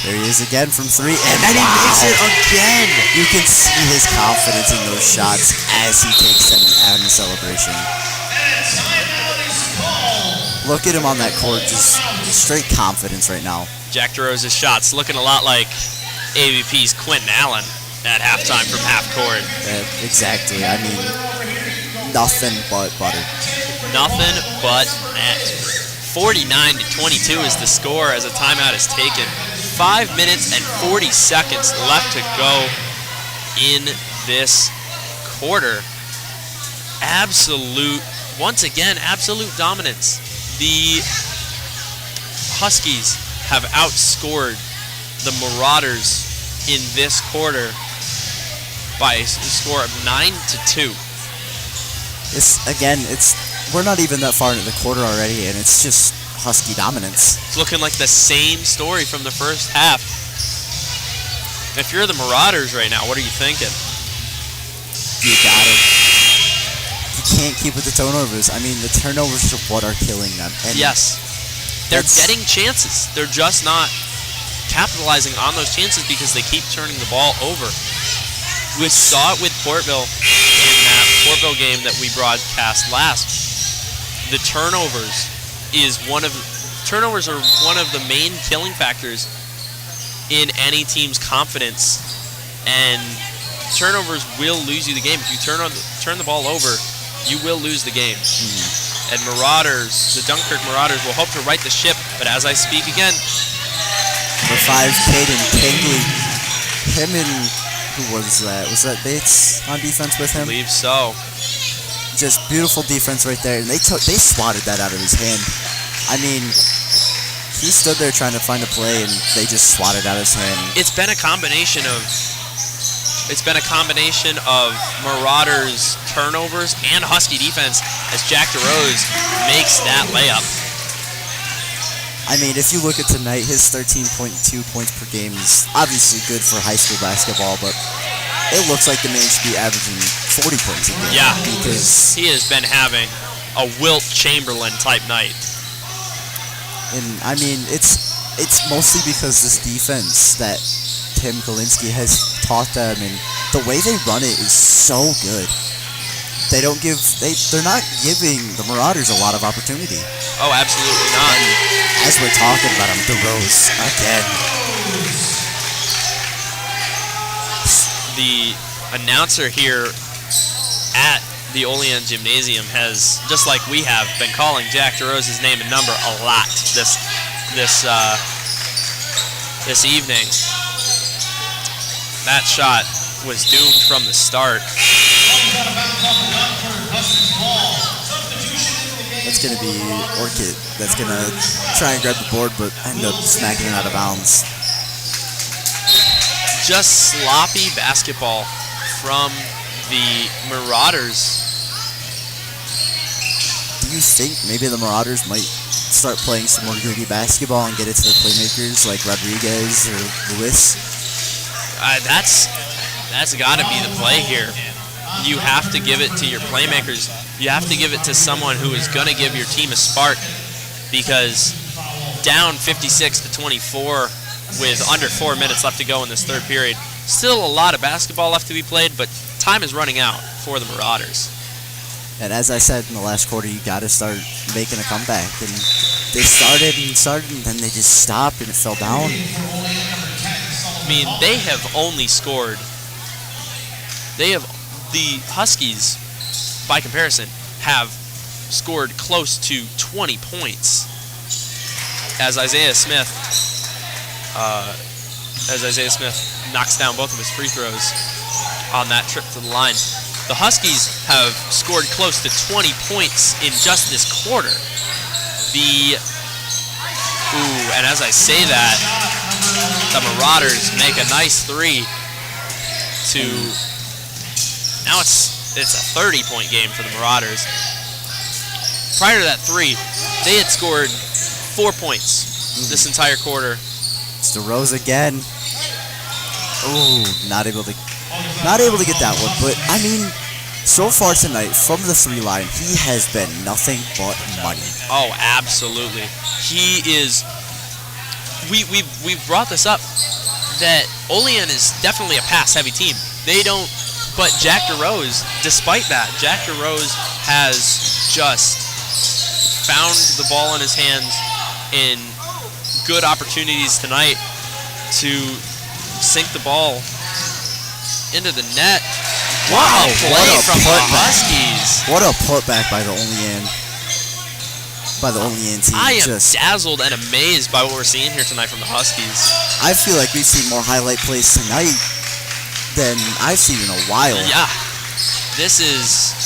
There he is again from three, and he makes it again. You can see his confidence in those shots as he takes them out in the celebration. Look at him on that court, just straight confidence right now. Jack DeRose's shots looking a lot like AVP's Quentin Allen at halftime from half court. Exactly. I mean, nothing but butter. Nothing but net. 49-22 is the score as a timeout is taken. 5 minutes and 40 seconds left to go in this quarter. Once again, absolute dominance. The Huskies have outscored the Marauders in this quarter by a score of 9-2. We're not even that far into the quarter already, and it's just Husky dominance. It's looking like the same story from the first half. If you're the Marauders right now, what are you thinking? You got it. You can't keep with the turnovers. I mean, the turnovers are what are killing them. And Yes. They're that's- getting chances. They're just not capitalizing on those chances because they keep turning the ball over. We saw it with Portville in that Portville game that we broadcast last. The turnovers are one of the main killing factors in any team's confidence, and turnovers will lose you the game. If you turn the ball over, you will lose the game. And Marauders, the Dunkirk Marauders, will hope to right the ship. But as I speak again, Number 5, Caden Pingley. Him and who was that? Was that Bates on defense with I him? believe so. Just beautiful defense right there, and they swatted that out of his hand. I mean, he stood there trying to find a play, and they just swatted out his hand. It's been a combination of Marauders turnovers and Husky defense as Jack DeRose makes that layup. I mean, if you look at tonight, his 13.2 points per game is obviously good for high school basketball, but it looks like the man should be averaging 40 points a game. Yeah, because he has been having a Wilt Chamberlain type night. and I mean, it's mostly because this defense that Tim Kalinsky has taught them, and the way they run it is so good. They're not giving the Marauders a lot of opportunity. Oh, absolutely not. As we're talking about him, DeRose again. The announcer here at the Olean Gymnasium has, just like we have, been calling Jack DeRose's name and number a lot this evening. That shot was doomed from the start. That's going to be Orchid. That's going to try and grab the board, but end up smacking it out of bounds. Just sloppy basketball from the Marauders. Do you think maybe the Marauders might start playing some more gritty basketball and get it to their playmakers like Rodriguez or Lewis? That's got to be the play here. You have to give it to your playmakers. You have to give it to someone who is going to give your team a spark, because down 56-24 with under 4 minutes left to go in this third period. Still a lot of basketball left to be played, but time is running out for the Marauders. And as I said in the last quarter, you got to start making a comeback. And they started, and then they just stopped, and it fell down. I mean, they have only scored. The Huskies, by comparison, have scored close to 20 points. As Isaiah Smith knocks down both of his free throws on that trip to the line. The Huskies have scored close to 20 points in just this quarter. And as I say that, the Marauders make a nice three now it's a 30-point game for the Marauders. Prior to that three, they had scored 4 points this entire quarter. It's DeRose again. Ooh, not able to get that one. But I mean, so far tonight from the 3 line, he has been nothing but money. Oh, absolutely. He is. We've brought this up that Olean is definitely a pass-heavy team. They don't. But Jack DeRose, despite that, Jack DeRose has just found the ball in his hands in good opportunities tonight to sink the ball into the net. Wow, play from the Huskies. What a putback by the Olean team. I am dazzled and amazed by what we're seeing here tonight from the Huskies. I feel like we've seen more highlight plays tonight than I've seen in a while. Yeah, this is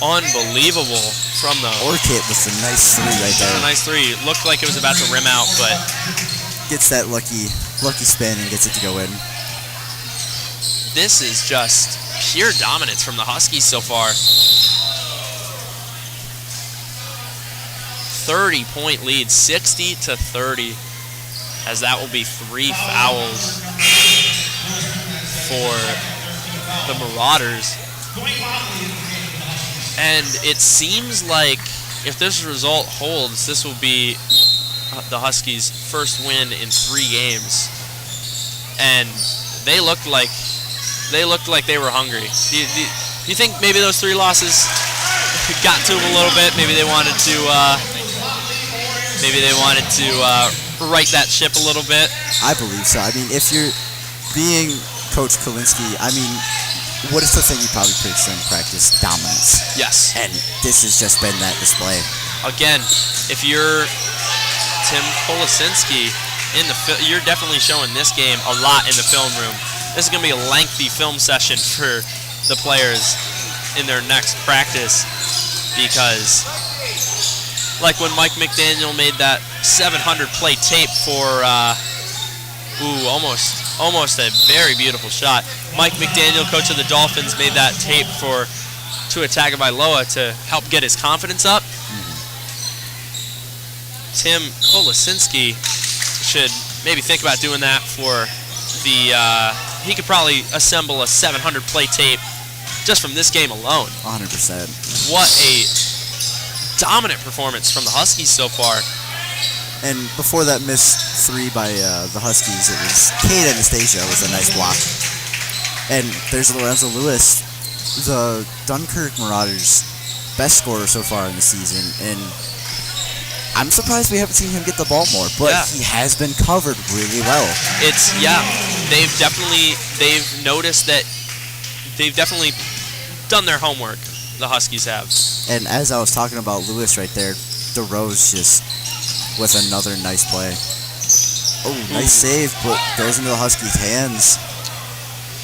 unbelievable from the Orchid with a nice 3 right there. A nice 3. Looked like it was about to rim out, but gets that lucky spin and gets it to go in. This is just pure dominance from the Huskies so far. 30-point lead, 60-30. as that will be 3 fouls for the Marauders. And it seems like if this result holds, this will be the Huskies' first win in 3 games. And they looked like they were hungry. Do you think maybe those 3 losses got to them a little bit? Maybe they wanted to right that ship a little bit. I believe so. I mean, if you're being Coach Kalinske, I mean, what is the thing he probably preached in practice? Dominance. Yes. And this has just been that display. Again, if you're Tim Kolasinski, you're definitely showing this game a lot in the film room. This is going to be a lengthy film session for the players in their next practice because, like when Mike McDaniel made that 700 play tape for, almost a very beautiful shot. Mike McDaniel, coach of the Dolphins, made that tape for Tua Tagovailoa to help get his confidence up. Tim Kolasinski should maybe think about doing that for he could probably assemble a 700 play tape just from this game alone. 100%. What a dominant performance from the Huskies so far. And before that missed 3 by the Huskies, it was Kate Anastasia with a nice block. And there's Lorenzo Lewis, the Dunkirk Marauders' best scorer so far in the season. And I'm surprised we haven't seen him get the ball more, but he has been covered really well. They've noticed that they've definitely done their homework, the Huskies have. And as I was talking about Lewis right there, DeRose just with another nice play. Oh, nice save, but goes into the Huskies' hands.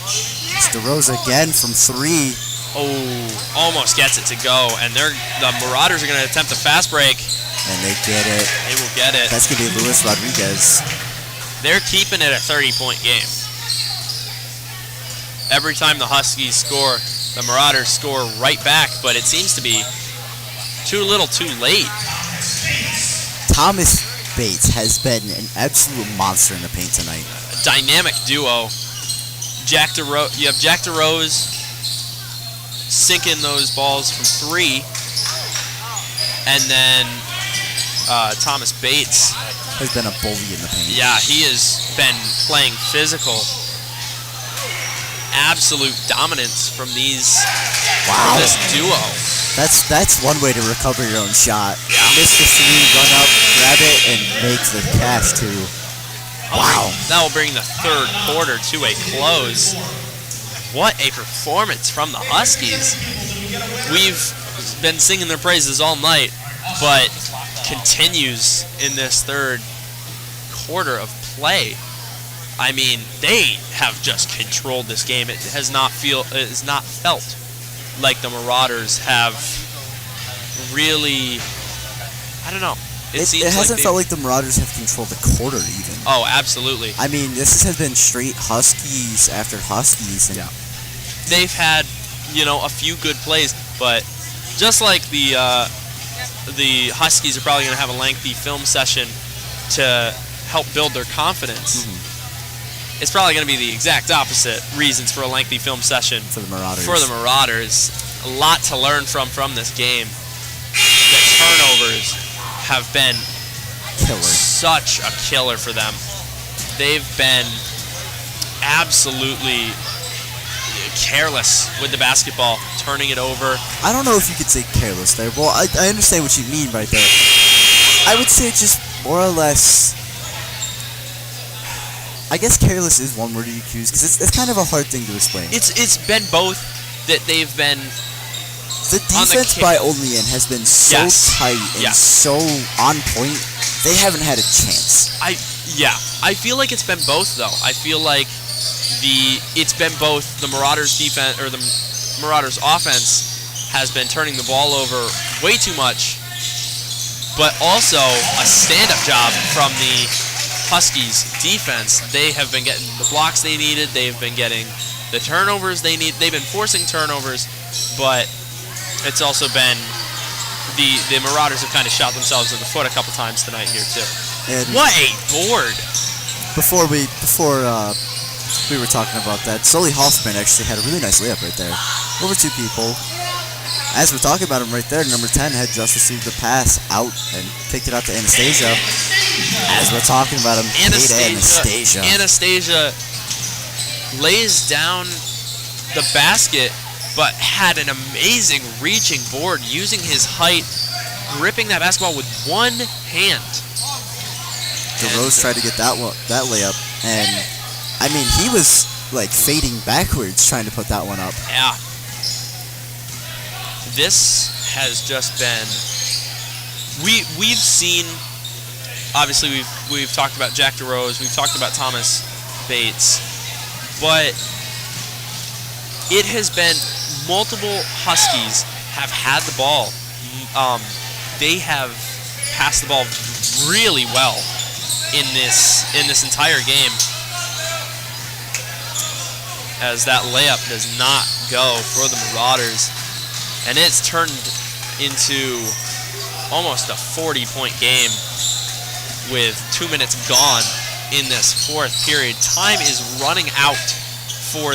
It's DeRose again from 3. Oh, almost gets it to go, and the Marauders are going to attempt a fast break. And they get it. They will get it. That's going to be Luis Rodriguez. They're keeping it a 30-point game. Every time the Huskies score, the Marauders score right back, but it seems to be too little too late. Thomas Bates has been an absolute monster in the paint tonight. A dynamic duo. You have Jack DeRose sinking those balls from 3, and then Thomas Bates has been a bully in the paint. Yeah, he has been playing physical. Absolute dominance from this duo. That's one way to recover your own shot. Yeah. Miss the 3, run up, grab it, and make the catch too. Wow. That will bring the third quarter to a close. What a performance from the Huskies. We've been singing their praises all night, but continues in this third quarter of play. I mean, they have just controlled this game. It has not felt like the Marauders have really, I don't know. It hasn't felt like the Marauders have controlled the quarter even. Oh, absolutely. I mean, this has been straight Huskies after Huskies. And they've had, a few good plays, but just like the Huskies are probably going to have a lengthy film session to help build their confidence. Mm-hmm. It's probably going to be the exact opposite reasons for a lengthy film session for the Marauders. A lot to learn from this game. The turnovers have been such a killer for them. They've been absolutely careless with the basketball, turning it over. I don't know if you could say careless there. Well, I understand what you mean right there. I would say just more or less, I guess careless is one word you could use, because it's kind of a hard thing to explain. It's been both that they've been... The defense by Olean has been so tight and so on point, they haven't had a chance. I feel like it's been both, though. I feel like it's been both the Marauders defense, or the Marauders offense has been turning the ball over way too much, but also a stand-up job from the Huskies defense. They have been getting the blocks they needed. They've been getting the turnovers they need. They've been forcing turnovers, but it's also been the Marauders have kind of shot themselves in the foot a couple times tonight here too. And What a board! before we were talking about that, Sully Hoffman actually had a really nice layup right there. Over 2 people. As we're talking about him right there, number 10 had just received the pass out and kicked it out to Anastasia. As we're talking about him, Anastasia. Anastasia lays down the basket, but had an amazing reaching board, using his height, gripping that basketball with one hand. DeRose tried to get that layup, and I mean, he was like fading backwards trying to put that one up. Yeah. This has just been. We've seen. Obviously, we've talked about Jack DeRose. We've talked about Thomas Bates, but it has been multiple Huskies have had the ball. They have passed the ball really well in this entire game, as that layup does not go for the Marauders, and it's turned into almost a 40-point game with 2 minutes gone in this fourth period. Time is running out for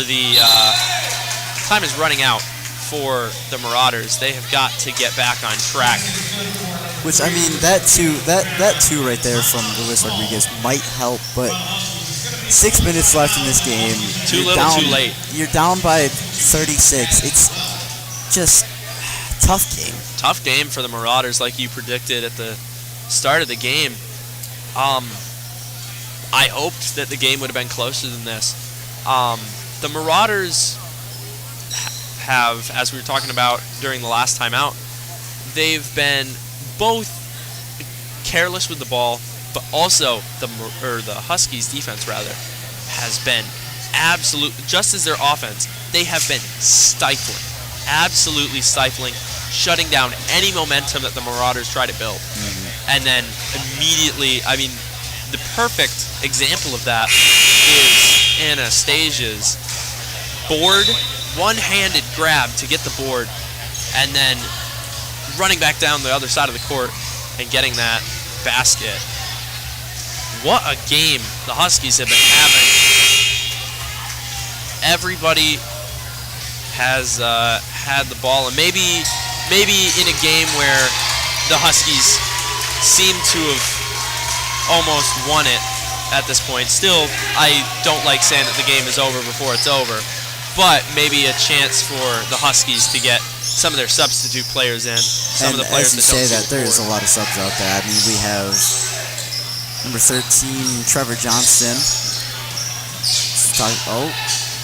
the Marauders. They have got to get back on track. Which, I mean, that two right there from Luis Rodriguez might help, but 6 minutes left in this game. Too little, too late. You're down by 36. It's just tough game. Tough game for the Marauders, like you predicted at the start of the game. I hoped that the game would have been closer than this. The Marauders have, as we were talking about during the last timeout, they've been both careless with the ball, but also the Huskies' defense has been absolute. Just as their offense, they have been stifling, absolutely stifling, shutting down any momentum that the Marauders try to build. And then immediately, I mean, the perfect example of that is Anastasia's board, one-handed grab to get the board, and then running back down the other side of the court and getting that basket. What a game the Huskies have been having. Everybody has had the ball, and maybe in a game where the Huskies seem to have almost won it at this point. Still, I don't like saying that the game is over before it's over, but maybe a chance for the Huskies to get some of their substitute players in. Some of the players as you say that, there is a lot of subs out there. I mean, we have number 13, Trevor Johnston.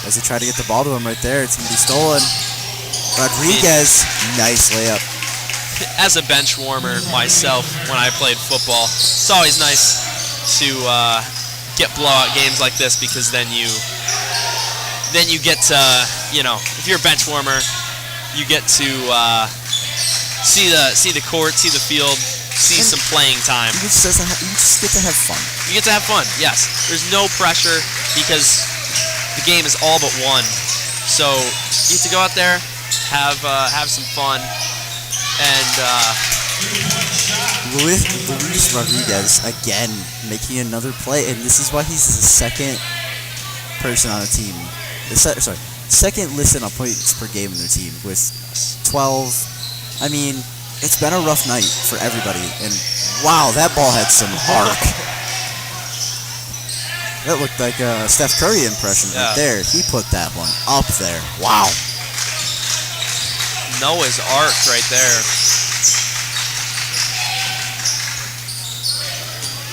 As they try to get the ball to him right there, it's going to be stolen. Rodriguez, nice layup. As a bench warmer myself, when I played football, it's always nice to get blowout games like this, because then you get to, if you're a bench warmer, you get to see the court, see the field, see some playing time. You just get to have fun. You get to have fun, yes. There's no pressure because the game is all but won. So you get to go out there, have some fun, and Luis Rodriguez again making another play, and this is why he's the second person on the team. Second listed on points per game in their team with 12. I mean, it's been a rough night for everybody, and wow, that ball had some arc. That looked like a Steph Curry impression right there. He put that one up there. Wow. Noah's Ark right there.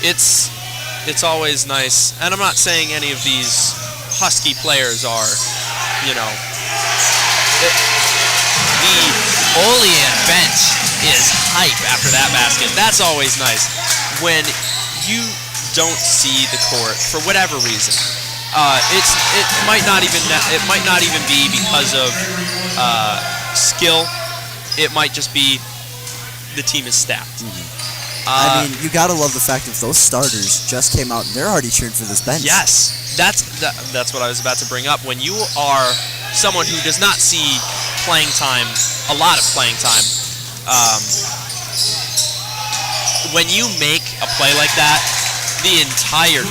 It's always nice, and I'm not saying any of these Husky players are, the Olean bench is hype after that basket. That's always nice. When you don't see the court for whatever reason, it might not even be because of skill. It might just be the team is stacked. I mean, you gotta love the fact that those starters just came out and they're already cheering for this bench. Yes, that's what I was about to bring up. When you are someone who does not see playing time, a lot of playing time, when you make a play like that, the entire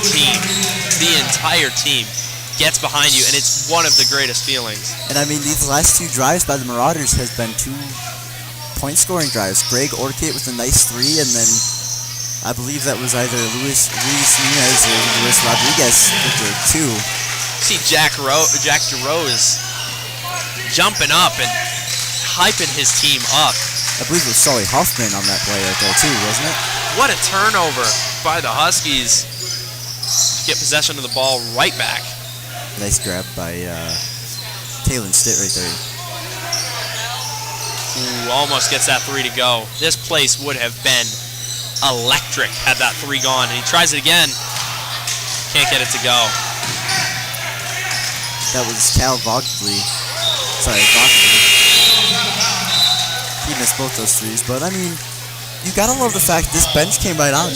team gets behind you, and it's one of the greatest feelings. And I mean, these last two drives by the Marauders has been 2 point scoring drives. Greg Orkett with a nice 3, and then I believe that was either Luis Nunez or Luis Rodriguez with their 2. See Jack DeRose jumping up and hyping his team up. I believe it was Sully Hoffman on that play right there too, wasn't it? What a turnover by the Huskies. Get possession of the ball right back. Nice grab by Talon Stitt right there. Ooh, almost gets that 3 to go. This place would have been electric had that 3 gone. And he tries it again. Can't get it to go. That was Cal Vogley. Sorry, Vogley. He missed both those 3s, but I mean, you gotta love the fact this bench came right on.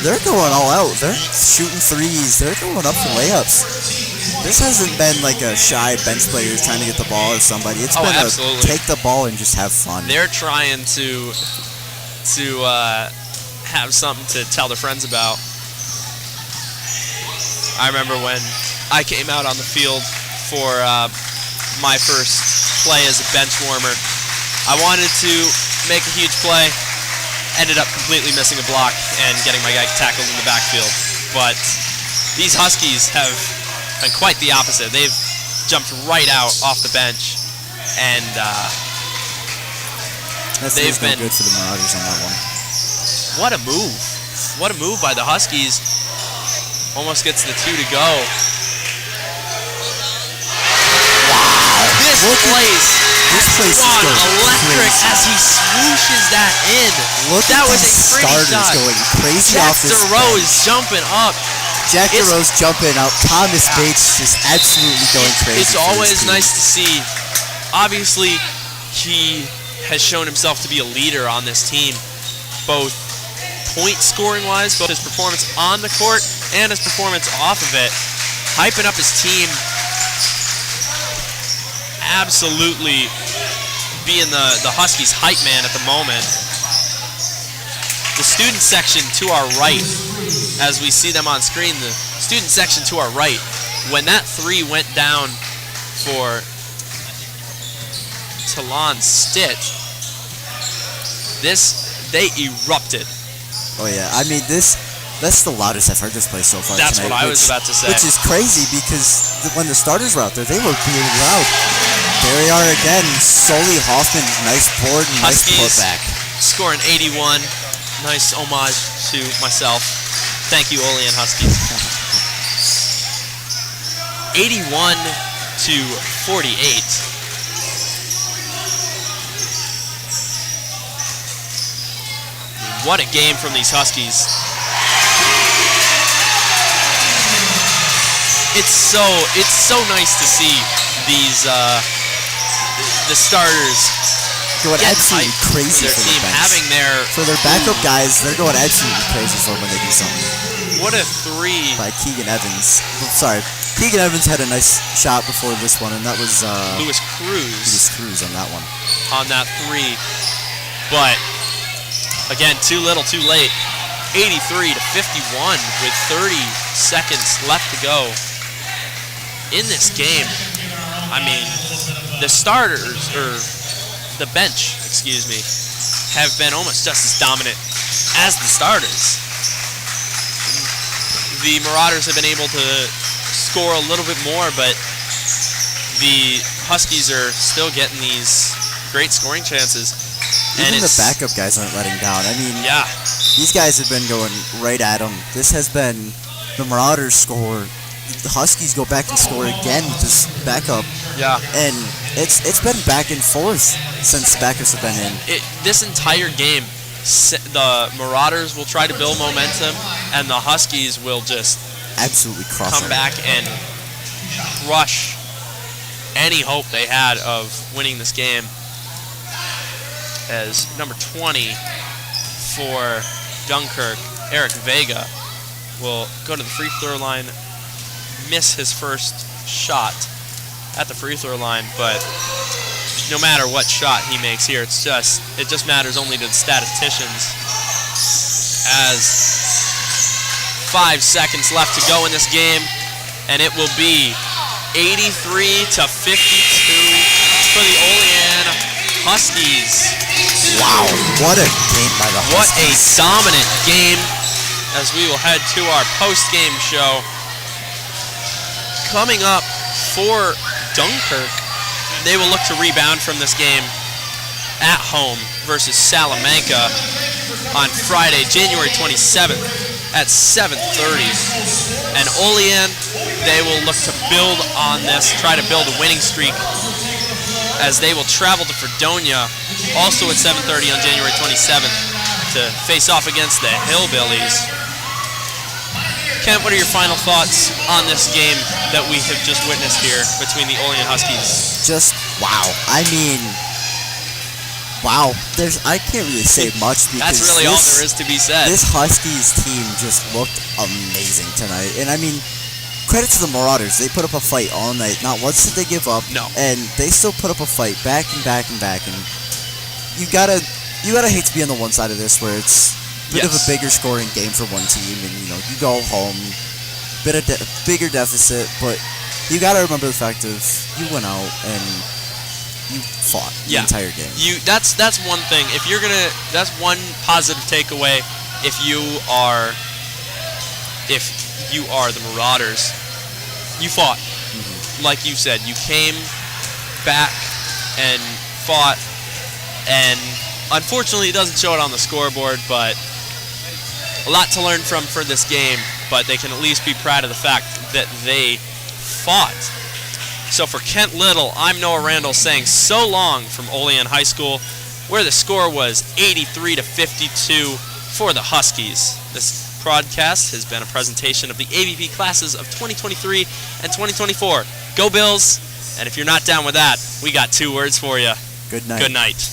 They're going all out. They're shooting 3s. They're going up for layups. This hasn't been like a shy bench player trying to get the ball at somebody. It's been absolutely. take the ball and just have fun. They're trying to have something to tell their friends about. I remember when I came out on the field for my first play as a bench warmer. I wanted to make a huge play, ended up completely missing a block and getting my guy tackled in the backfield. But these Huskies have been quite the opposite. They've jumped right out off the bench, and they've been good for the Marauders on that one. What a move! What a move by the Huskies. Almost gets the 2 to go. Wow! This place is going electric crazy. as he swooshes that in. That was a pretty starters shot. Going crazy Jack off this DeRose bench. jumping up. Jack DeRose jumping up. Thomas Bates just absolutely going crazy. It's for always his team. nice to see. Obviously, he has shown himself to be a leader on this team, both point scoring wise, both his performance on the court and his performance off of it, hyping up his team, absolutely being the Huskies hype man at the moment. The student section to our right, as we see them on screen, the student section to our right, when that 3 went down for Talon Stitt, they erupted. Oh yeah, I mean that's the loudest I've heard this place so far. That's tonight, what I was about to say. Which is crazy because when the starters were out there, they were being loud. There they are again. Sully Hoffman, nice board and nice putback. Scoring 81. Nice homage to myself. Thank you, Olean Huskies. 81 to 48. What a game from these Huskies. It's so nice to see these the starters going absolutely crazy for their team, having for their backup guys. They're going absolutely crazy for when they do something. What a 3 by Keegan Evans. Sorry, Keegan Evans had a nice shot before this one, and that was Louis Cruz on that one. On that 3, but again, too little, too late. 83 to 51 with 30 seconds left to go in this game. I mean, the starters, or the bench, excuse me, have been almost just as dominant as the starters. The Marauders have been able to score a little bit more, but the Huskies are still getting these great scoring chances. Even the backup guys aren't letting down. I mean, yeah, these guys have been going right at them. This has been the Marauders score. The Huskies go back and score again with this backup. Yeah, and it's been back and forth since backups have been in. This entire game, the Marauders will try to build momentum, and the Huskies will just absolutely come back and crush any hope they had of winning this game. As number 20 for Dunkirk, Eric Vega, will go to the free throw line, miss his first shot at the free throw line, but no matter what shot he makes here, it just matters only to the statisticians, as 5 seconds left to go in this game, and it will be 83 to 52 for the Olean Huskies. Wow, what a game by the Huskies. What a dominant game, as we will head to our post-game show. Coming up for Dunkirk, they will look to rebound from this game at home versus Salamanca on Friday, January 27th at 7:30. And Olean, they will look to build on this, try to build a winning streak, as they will travel to Fredonia, also at 7:30 on January 27th, to face off against the Hillbillies. Kent, what are your final thoughts on this game that we have just witnessed here between the Olean Huskies? Just wow. I mean, wow. I can't really say much because that's really all there is to be said. This Huskies team just looked amazing tonight, and I mean, credit to the Marauders. They put up a fight all night. Not once did they give up. No. And they still put up a fight back and back and back. And you gotta hate to be on the one side of this where it's a bit of a bigger scoring game for one team, and you go home, bigger deficit. But you gotta remember the fact of you went out and you fought the entire game. That's one thing. That's one positive takeaway. If you are the Marauders, you fought. Mm-hmm. Like you said, you came back and fought, and unfortunately it doesn't show it on the scoreboard, but a lot to learn from for this game, but they can at least be proud of the fact that they fought. So for Kent Little, I'm Noah Randall saying so long from Olean High School, where the score was 83 to 52 for the Huskies. This broadcast has been a presentation of the AVP classes of 2023 and 2024. Go Bills! And if you're not down with that, we got 2 words for you. Good night. Good night.